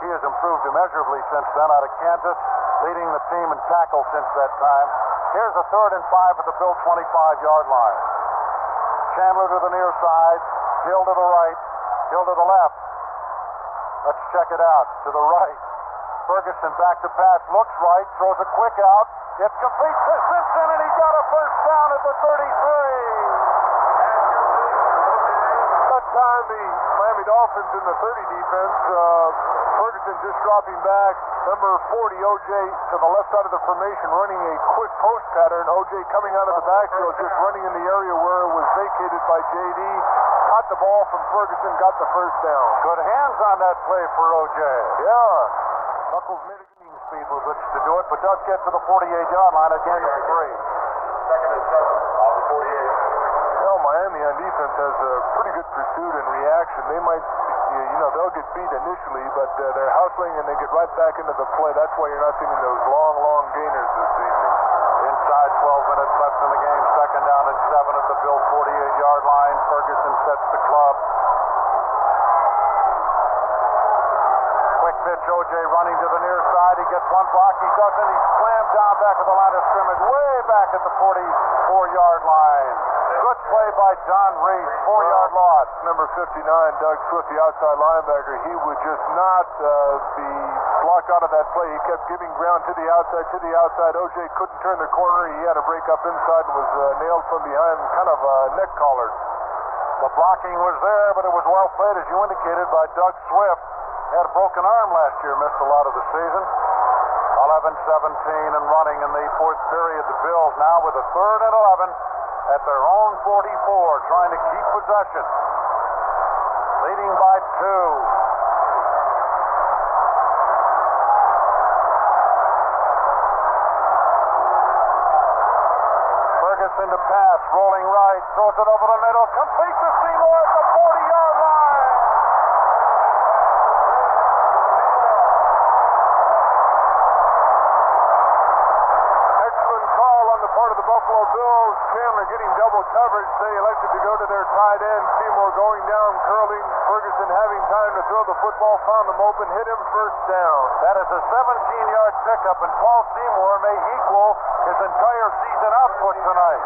he has improved immeasurably since then out of Kansas, leading the team in tackles since that time. Here's a 3rd and 5 at the Bill 25-yard line. Chandler to the near side, Hill to the right, Hill to the left. Let's check it out. To the right. Ferguson back to pass, looks right, throws a quick out. It's complete to Simpson, and he's got a first down at the 33. That time the Miami Dolphins in the 30 defense, Ferguson just dropping back. Number 40, O.J. to the left side of the formation, running a quick post pattern. O.J. coming out of the backfield, just running in the area where it was vacated by J.D. Caught the ball from Ferguson, got the first down. Good hands on that play for O.J. Yeah. Buckles mitigating speed with which to do it, but does get to the 48-yard line at gain of 3. 2nd and 7 off the 48. Well, Miami on defense has a pretty good pursuit and reaction. They might, they'll get beat initially, but they're hustling and they get right back into the play. That's why you're not seeing those long gainers this evening. Inside 12 minutes left in the game. 2nd down and 7 at the Bill 48-yard line. Ferguson sets the club. Quick pitch, O.J. running to the near side. He gets one block. He doesn't. He's slammed down back at the line of scrimmage, way back at the 44-yard line. Good play by Don Reese, 4-yard loss. Number 59, Doug Swift, the outside linebacker, he would just not be blocked out of that play. He kept giving ground to the outside. O.J. couldn't turn the corner. He had to break up inside and was nailed from behind, kind of neck collared. The blocking was there, but it was well played, as you indicated, by Doug Swift. He had a broken arm last year, missed a lot of the season. 11-17 and running in the 4th period. The Bills now with a 3rd and 11 at their own 44, trying to keep possession. Leading by 2. Ferguson to pass, rolling right, throws it over the middle, complete to Seymour at the 40-yard line. Excellent call on the part of the Buffalo Bills. Chandler getting double coverage. They elected to go to their tight end. Seymour going down, curling. Ferguson having time to throw the football, found him open, hit him first down. That is a 17-yard pickup, and Paul Seymour may equal his entire season output tonight.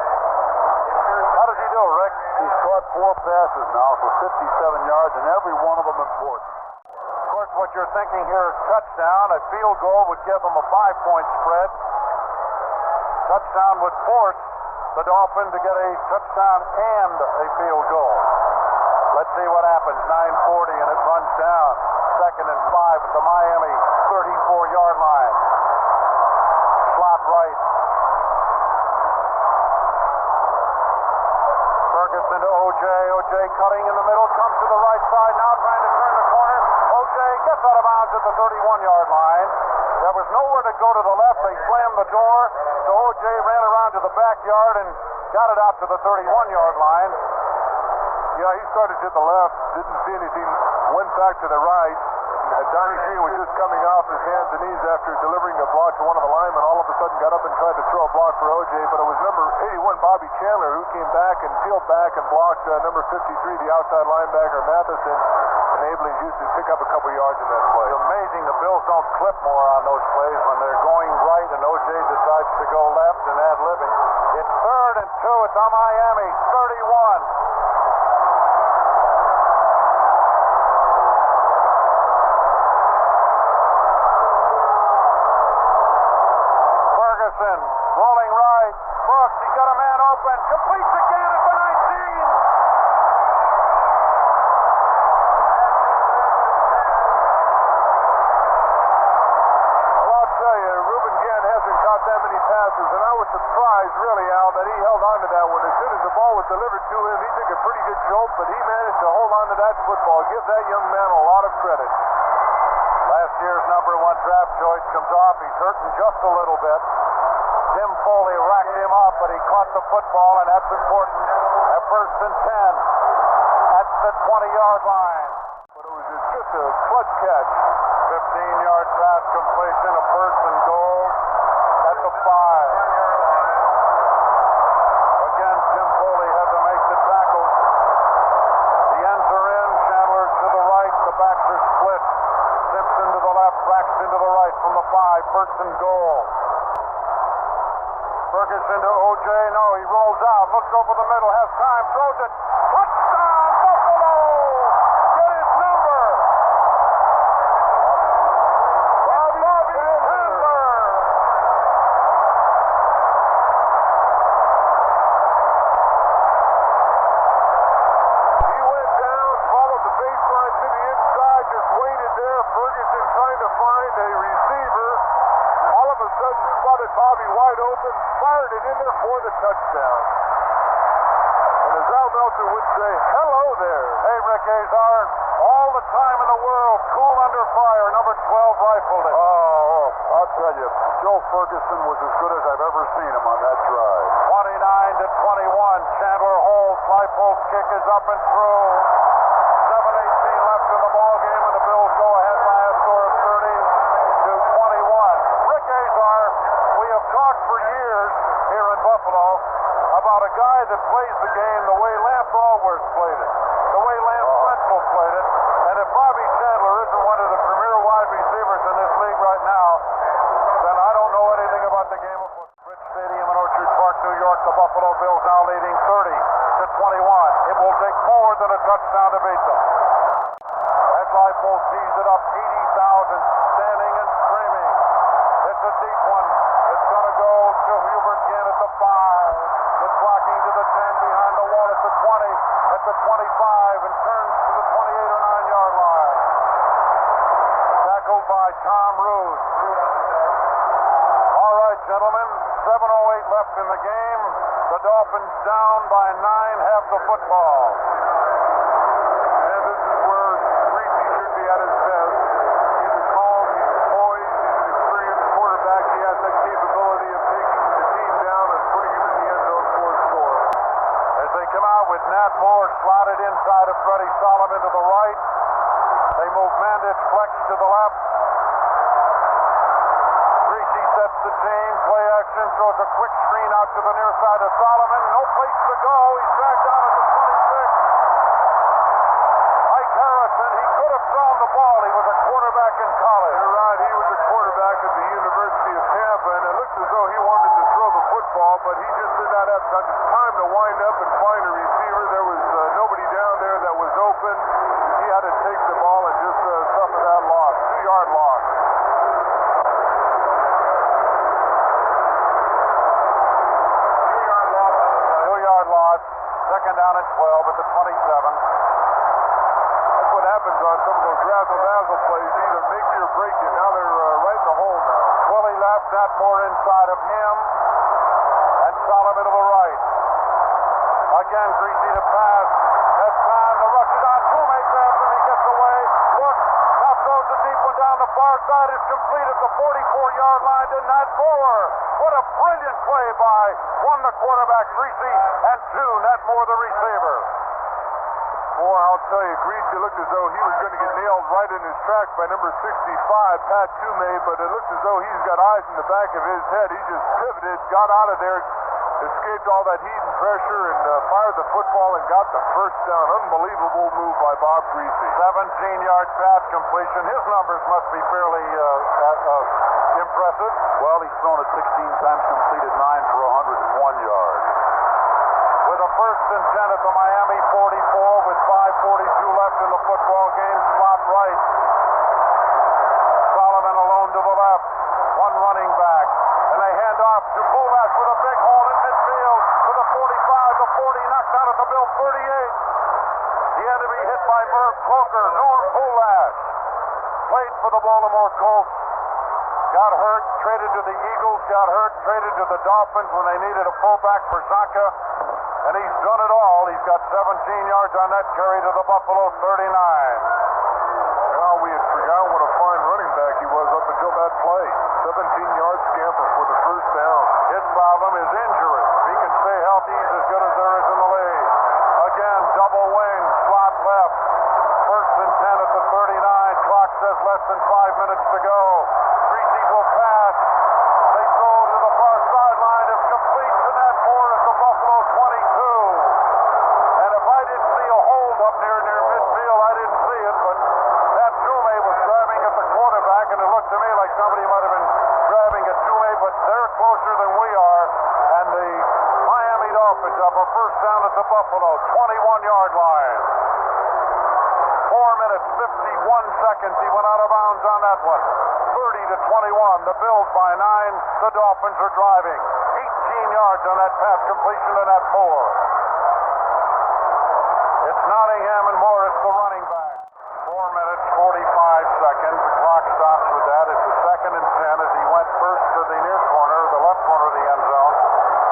How does he do, Rick? He's caught 4 passes now for 57 yards, and every one of them important. Of course, what you're thinking here is touchdown. A field goal would give them a 5-point spread. Touchdown would force the Dolphins to get a touchdown and a field goal. Let's see what happens. 9:40 and it runs down. 2nd and 5 at the Miami 34-yard line. Slot right. Ferguson to O.J. O.J. cutting in the middle, comes to the right side, now trying to turn the corner. O.J. gets out of bounds at the 31-yard line. There was nowhere to go to the left. They slammed the door, so O.J. ran around to the backyard and got it out to the 31-yard line. Yeah, he started to the left, didn't see anything, went back to the right. Donnie Green was just coming off his hands and knees after delivering a block to one of the linemen. All of a sudden got up and tried to throw a block for O.J., but it was number 81, Bobby Chandler, who came back and peeled back and blocked number 53, the outside linebacker, Matheson, enabling Hughes to pick up a couple yards in that play. It's amazing the Bills don't clip more on those plays when they're going right and O.J. decides to go left and ad-libbing. It's 3rd and 2. It's on Miami, 31. Rolling right, Brooks, he got a man open, completes again at the 19. Well, I'll tell you, Reuben Gann hasn't caught that many passes, and I was surprised, really, Al, that he held on to that one. As soon as the ball was delivered to him, he took a pretty good jolt, but he managed to hold on to that football. Give that young man a lot of credit. Last year's number 1 draft choice comes off. He's hurting just a little bit. Tim Foley racked him up, but he caught the football, and that's important. At 1st and 10 at the 20-yard line. But it was just a clutch catch. 15-yard pass completion, a 1st and goal at the 5. Again, Tim Foley had to make the tackle. The ends are in. Chandler to the right. The backs are split. Simpson to the left. Braxton to the right from the 5. 1st and goal. Ferguson to O.J. No, he rolls out. Looks over the middle. Has time. Throws it. Touchdown, Buffalo! Get his number. Bobby Chandler. He went down, followed the baseline to the inside, just waited there. Ferguson trying to find a receiver. All of a sudden spotted Bobby wide open, fired it in there for the touchdown. And as Al Meltzer would say, hello there. Hey, Rick Azar, all the time in the world, cool under fire, number 12 rifled it. Oh, I'll tell you, Joe Ferguson was as good as I've ever seen him on that drive. 29-21, Chandler holds. Leipold's kick is up and through. 7:18 left in the ball game, and the Bills go ahead by a score of 30-21. Rick Azar, we have talked for years here in Buffalo about a guy that plays the game the way Lance Allworth played it, the way Lance Wetzel played it, and if Bobby Chandler isn't one of the premier wide receivers in this league right now, then I don't know anything about the game of football. Rich Stadium in Orchard Park, New York, the Buffalo Bills now leading 30-21. It will take more than a touchdown to beat them. As Leipold tees it up, 80,000 standing and screaming. It's a deep one. It's going to go to Hubert again at the 5. It's blocking to the 10, behind the wall at the 20, at the 25, and turns to the 28 or 9-yard line. Tackled by Tom Roos. All right, gentlemen, 7:08 left in the game. The Dolphins down by 9, have the football. And this is where Griese should be at his best. He's a calm, he's poised, he's an experienced quarterback. He has that capability of taking the team down and putting him in the end zone for a score. As they come out with Nat Moore slotted inside of Freddie Solomon to the right. They move Mandich Flex to the left. Griese sets the team. Play action, throws a quick screen out to the near side of Solomon. No place to go. He's dragged down at the 26. Mike Harrison, he could have thrown the ball. He was a quarterback in college. You're right, he was a quarterback at the University of Tampa, and it looked as though he wanted to throw the football, but he just did not have time to wind up and find a receiver. There was nobody down there that was open. He had to take the ball and just suffer that loss, 2-yard loss. Second down and 12 at the 27. That's what happens on some of those razzle-dazzle plays. Either make you or break you. Now they're right in the hole now. Twilly left, that more inside of him. And Solomon to the right. Again, Griese to pass. Has time to rush it on. Toomey grabs him. He gets away. Look. Now throws a deep one down the far side. It's complete at the 44-yard line to Nat Moore. What a brilliant play by one, the quarterback, Griese, and 2, Nat Moore, the receiver. Boy, I'll tell you, Griese looked as though he was going to get nailed right in his tracks by number 65, Pat Toomey, but it looks as though he's got eyes in the back of his head. He just pivoted, got out of there, escaped all that heat and pressure, and fired the football and got the first down. Unbelievable move by Bob Griese. 17-yard pass completion. His numbers must be fairly impressive. Well, he's thrown it 16 times, completed 9 for 101 yards. With a 1st and 10 at the Miami 44 with 5:42 left in the football game. Slot right. Solomon alone to the left. One running back. And they hand off to Bulash with a big hole in midfield to the 45, the 40, knocked out at the Bill 38. He had to be hit by Merv Coker. Norm Bulash played for the Baltimore Colts. Got hurt, traded to the Eagles, got hurt, traded to the Dolphins when they needed a fullback for Zonka. And he's done it all. He's got 17 yards on that carry to the Buffalo 39. Well, we had forgotten what a fine running running back he was up until that play. 17-yard scamper for the first down. His problem is injury. If he can stay healthy, he's as good as there is in the league. Again, double wing, slot left. First and 10 at the 39. Clock says less than 5 minutes to go. Griese will pass. They throw to the far sideline. It's complete to Nat Moore at the Buffalo 22. And if I didn't see a hold up near midfield, I didn't see it, but that Jume was grabbing at the quarterback, and it looked to me like somebody might have been grabbing at Jume, but they're closer than we are. And the Miami Dolphins have a first down at the Buffalo 21-yard line. 4 minutes, 51 seconds. He went out of bounds on that one. 30-21. The Bills by 9. The Dolphins are driving. 18 yards on that pass completion to Nat Moore. It's Nottingham and Morris, the running back. 4 minutes, 45 seconds. The clock stops with that. It's a second and 10 as he went first to the near corner, the left corner of the end zone.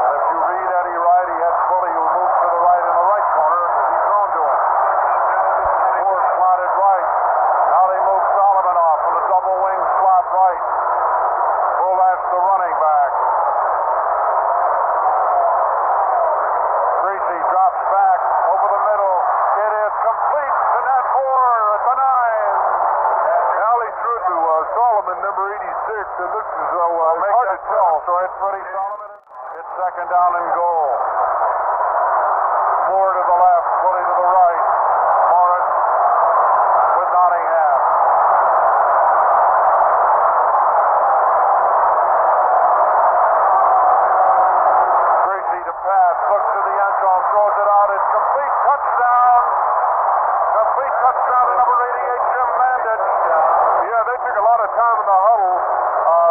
And if you read Eddie Wright, he had Twilly who moves to the right in the right corner. He's thrown to him. Moore slotted right. Now they move Solomon off on the double wing slot right. Bulash the running back. Griese drops back over the middle. It is complete to Nat Moore at the 9. Now he threw to Solomon, number 86. It looks as though it's hard to tell. So it's Freddie Solomon. It's second down and goal. Moore to the left, Twilly to the right. Morris with Nottingham. Griese to pass, looks to the end zone, throws it out. It's complete touchdown. Complete touchdown to number 88, Jim Mandich. Yeah, they took a lot of time in the huddle.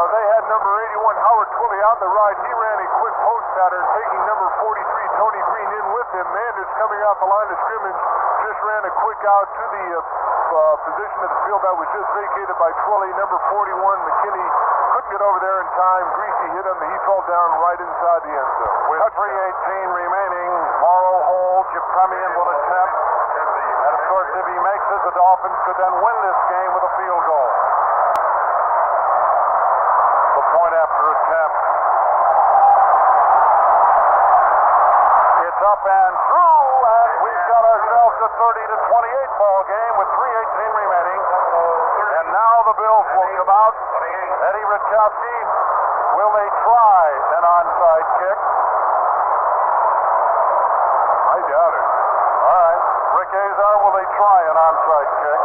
They had number 81, Howard Twilly, out the right. He ran a quick post pattern, taking number 43, Tony Green, in with him. Mandich coming out the line of scrimmage just ran a quick out to the position of the field that was just vacated by Twilly. Number 41, McKinney, couldn't get over there in time. Griese hit him. He fell down right inside the end zone. With 3:18 remaining, Morrow holds. Yepremian will attempt. And of course, if he makes it, the Dolphins could then win this game with a field goal. The point after attempt. It's up and through, and we've got ourselves a 30-28 ball game with 3:18 remaining. And now the Bills will come out. Eddie Rutkowski, will they try an onside kick? I doubt it. All right. Rick Azar, will they try an onside kick?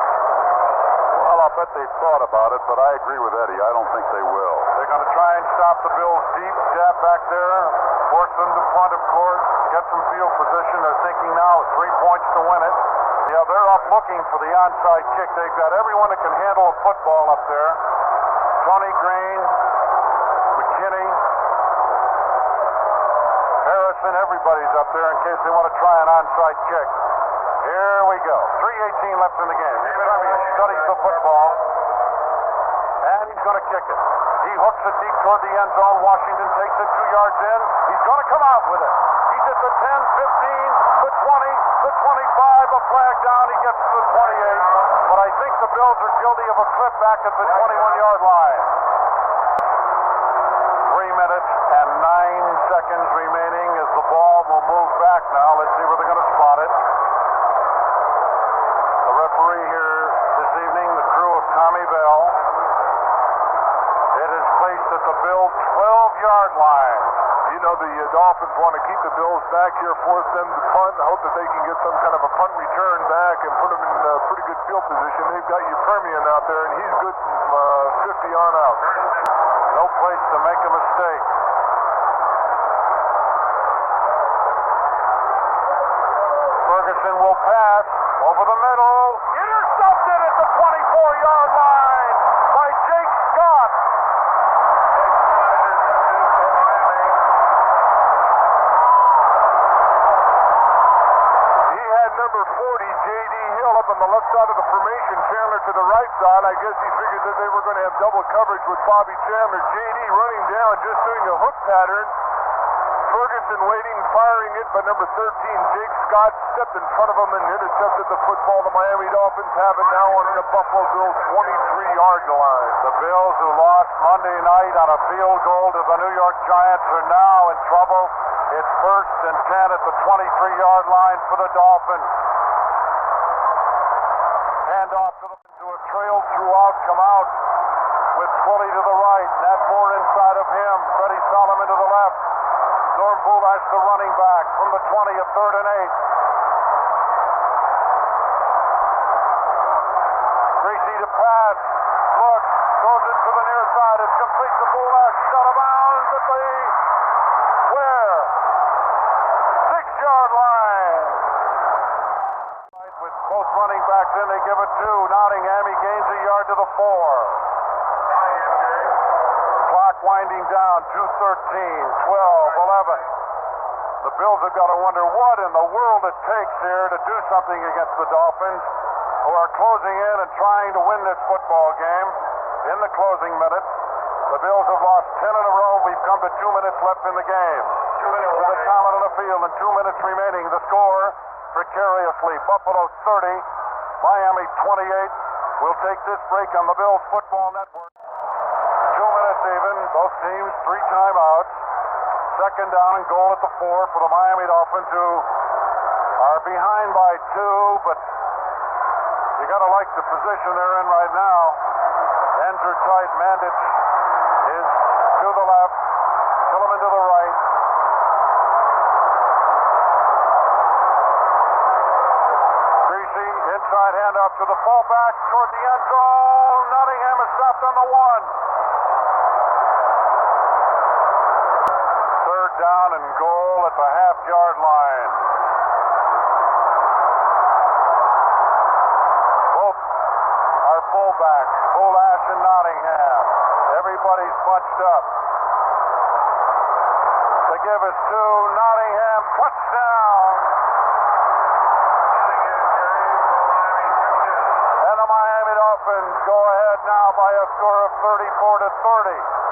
Well, I'll bet they've thought about it, but I agree with Eddie. I don't think they will. They're going to try and stop the Bills deep, jab back there, force them to punt, of course, get some field position. They're thinking now 3 points to win it. Yeah, they're up looking for the onside kick. They've got everyone that can handle a football up there. Tony Green, McKinney, Harrison, everybody's up there in case they want to try an onside kick. Here we go. 3:18 left in the game. Yepremian studies the football, and he's going to kick it. He hooks it deep toward the end zone. Washington takes it 2 yards in. He's going to come out with it. He's at the 10, 15, the 20, the 25, a flag down. He gets to the 28. But I think the Bills are guilty of a clip back at the 21-yard line. 3 minutes and 9 seconds remaining as the ball will move back now. Let's see where they're going to spot it. The referee here this evening, the crew of Tommy Bell. It is placed at the Bills' 12-yard line. You know, the Dolphins want to keep the Bills back here, force them to punt, and hope that they can get some kind of a punt return back and put them in pretty good field position. They've got Yepremian out there, and he's good from 50 on out. No place to make a mistake. Ferguson will pass over the middle. Intercepted at the 24-yard line by Jake Scott. He had number 40, J.D. Hill, up on the left side of the formation. Chandler to the right side. I guess he figured that they were going to have double coverage with Bobby Chandler. J.D. running down, just doing a hook pattern. Ferguson waiting, firing it, but number 13, Jake Scott, stepped in front of him and intercepted the football. The Miami Dolphins have it now on the Buffalo Bills' 23-yard line. The Bills, who lost Monday night on a field goal to the New York Giants, are now in trouble. It's 1st and 10 at the 23-yard line for the Dolphins. Hand off to a trail throughout, come out with Twilly to the right, Nat Moore inside of him, Freddie Solomon to the left. Norm Bulash, the running back, from the 20 at 3rd and 8. Griese to pass. Looks, goes into the near side. It's complete to Bulash. He's out of bounds at the where? 6-yard line. With both running backs in, they give it to Nottingham. He gains a yard to the 4. Clock winding down, 2:13, 12, 11. The Bills have got to wonder what in the world it takes here to do something against the Dolphins, who are closing in and trying to win this football game in the closing minutes. The Bills have lost 10 in a row. We've come to 2 minutes left in the game. With the talent on the field and 2 minutes remaining, the score precariously. Buffalo 30, Miami 28. We'll take this break on the Bills Football Network. 2 minutes even, both teams, 3 timeouts. 2nd down and goal at the 4 for the Miami Dolphins, who are behind by 2, but you got to like the position they're in right now. Ends are tight. Mandich is to the left, Tillman to the right. Griese, inside handoff to the fullback toward the end zone. Nottingham is stopped on the 1. Down and goal at the half-yard line. Both are fullbacks, Bulash and Nottingham. Everybody's bunched up. The give is to Nottingham. Touchdown! And the Miami Dolphins go ahead now by a score of 34-30.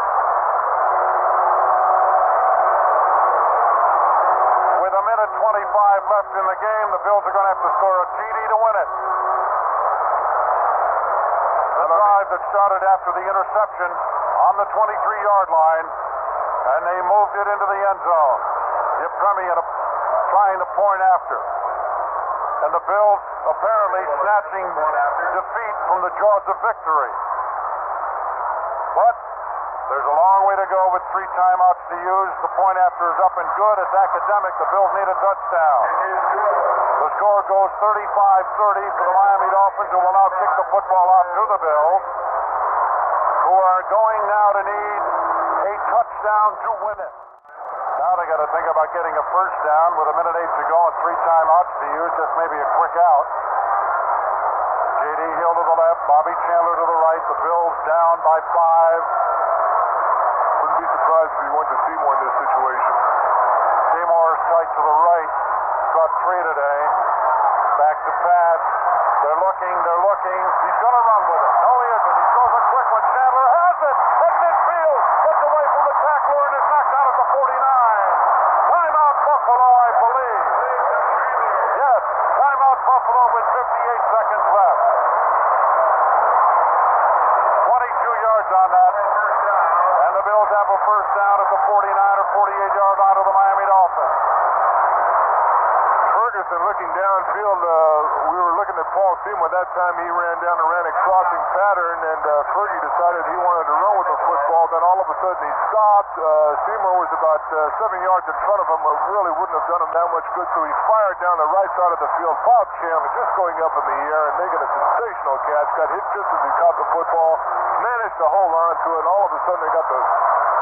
With a minute 25 left in the game, the Bills are going to have to score a TD to win it. The drive that started after the interception on the 23-yard line, and they moved it into the end zone. Yipkemi trying to point after. And the Bills apparently snatching defeat from the jaws of victory. But there's a long way to go with 3 timeouts to use. The point after is up and good. It's academic. The Bills need a touchdown. The score goes 35-30 for the Miami Dolphins, who will now kick the football off to the Bills, who are going now to need a touchdown to win it. Now they got to think about getting a first down with a minute 8 to go and 3 timeouts to use. Just maybe a quick out. J.D. Hill to the left, Bobby Chandler to the right. The Bills down by 5. Wouldn't be surprised if he went to Seymour in this situation. Seymour is tight to the right. Got 3 today. Back to pass. They're looking. He's going to run with it. No, he isn't. He throws a quick one. Chandler has it at midfield. Gets away from the tackler and is knocked out at the 49. Timeout Buffalo, I believe. Yes, timeout Buffalo with 58 seconds left. 22 yards on that. And the Bills have a first down at the 49 or 48-yard line of the Miami Dolphins. Ferguson looking downfield. We were looking at Paul Seymour. That time he ran down and ran a crossing pattern, and Fergie decided he wanted to run with the football. Then all of a sudden he stopped. Seymour was about 7 yards in front of him. It really wouldn't have done him that much good, so he fired down the right side of the field. Bob Chandler just going up in the air and making a sensational catch. Got hit just as he caught the football. Managed to hold on to it, and all of a sudden they got the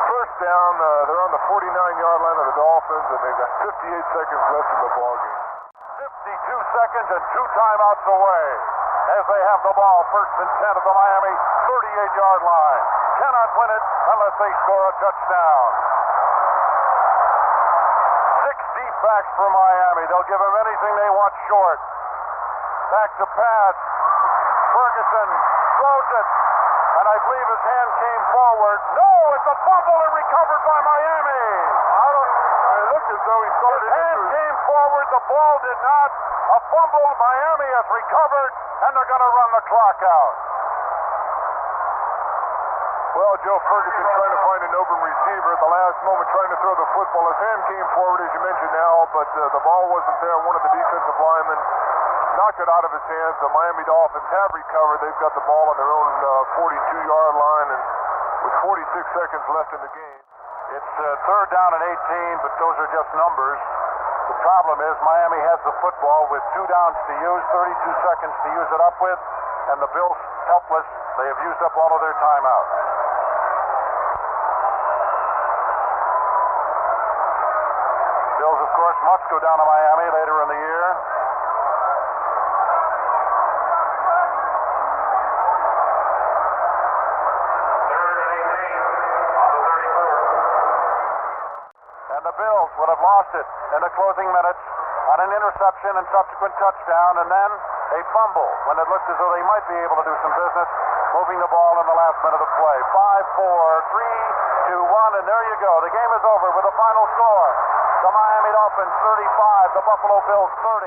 first down. They're on the 49-yard line of the Dolphins, and they've got 58 seconds left in the ballgame. 52 seconds and 2 timeouts away as they have the ball. 1st and 10 at the Miami 38-yard line. Cannot win it unless they score a touchdown. 6 deep backs for Miami. They'll give them anything they want short. Back to pass. Ferguson throws it, and I believe his hand came forward. No, it's a fumble and recovered by Miami. as though he started. His hand came forward. The ball did not. A fumble. Miami has recovered, and they're going to run the clock out. Well, Joe Ferguson trying to find an open receiver at the last moment, trying to throw the football. His hand came forward, as you mentioned now, but the ball wasn't there. One of the defensive linemen knocked it out of his hands. The Miami Dolphins have recovered. They've got the ball on their own 42-yard line, and with 46 seconds left in the game. It's third down and 18, but those are just numbers. The problem is Miami has the football with 2 downs to use, 32 seconds to use it up with, and the Bills helpless. They have used up all of their timeouts. Bills, of course, must go down to Miami later in the year. The Bills would have lost it in the closing minutes on an interception and subsequent touchdown, and then a fumble when it looked as though they might be able to do some business, moving the ball in the last minute of play. 5, 4, 3, 2, 1, and there you go. The game is over with a final score. The Miami Dolphins 35, the Buffalo Bills 30.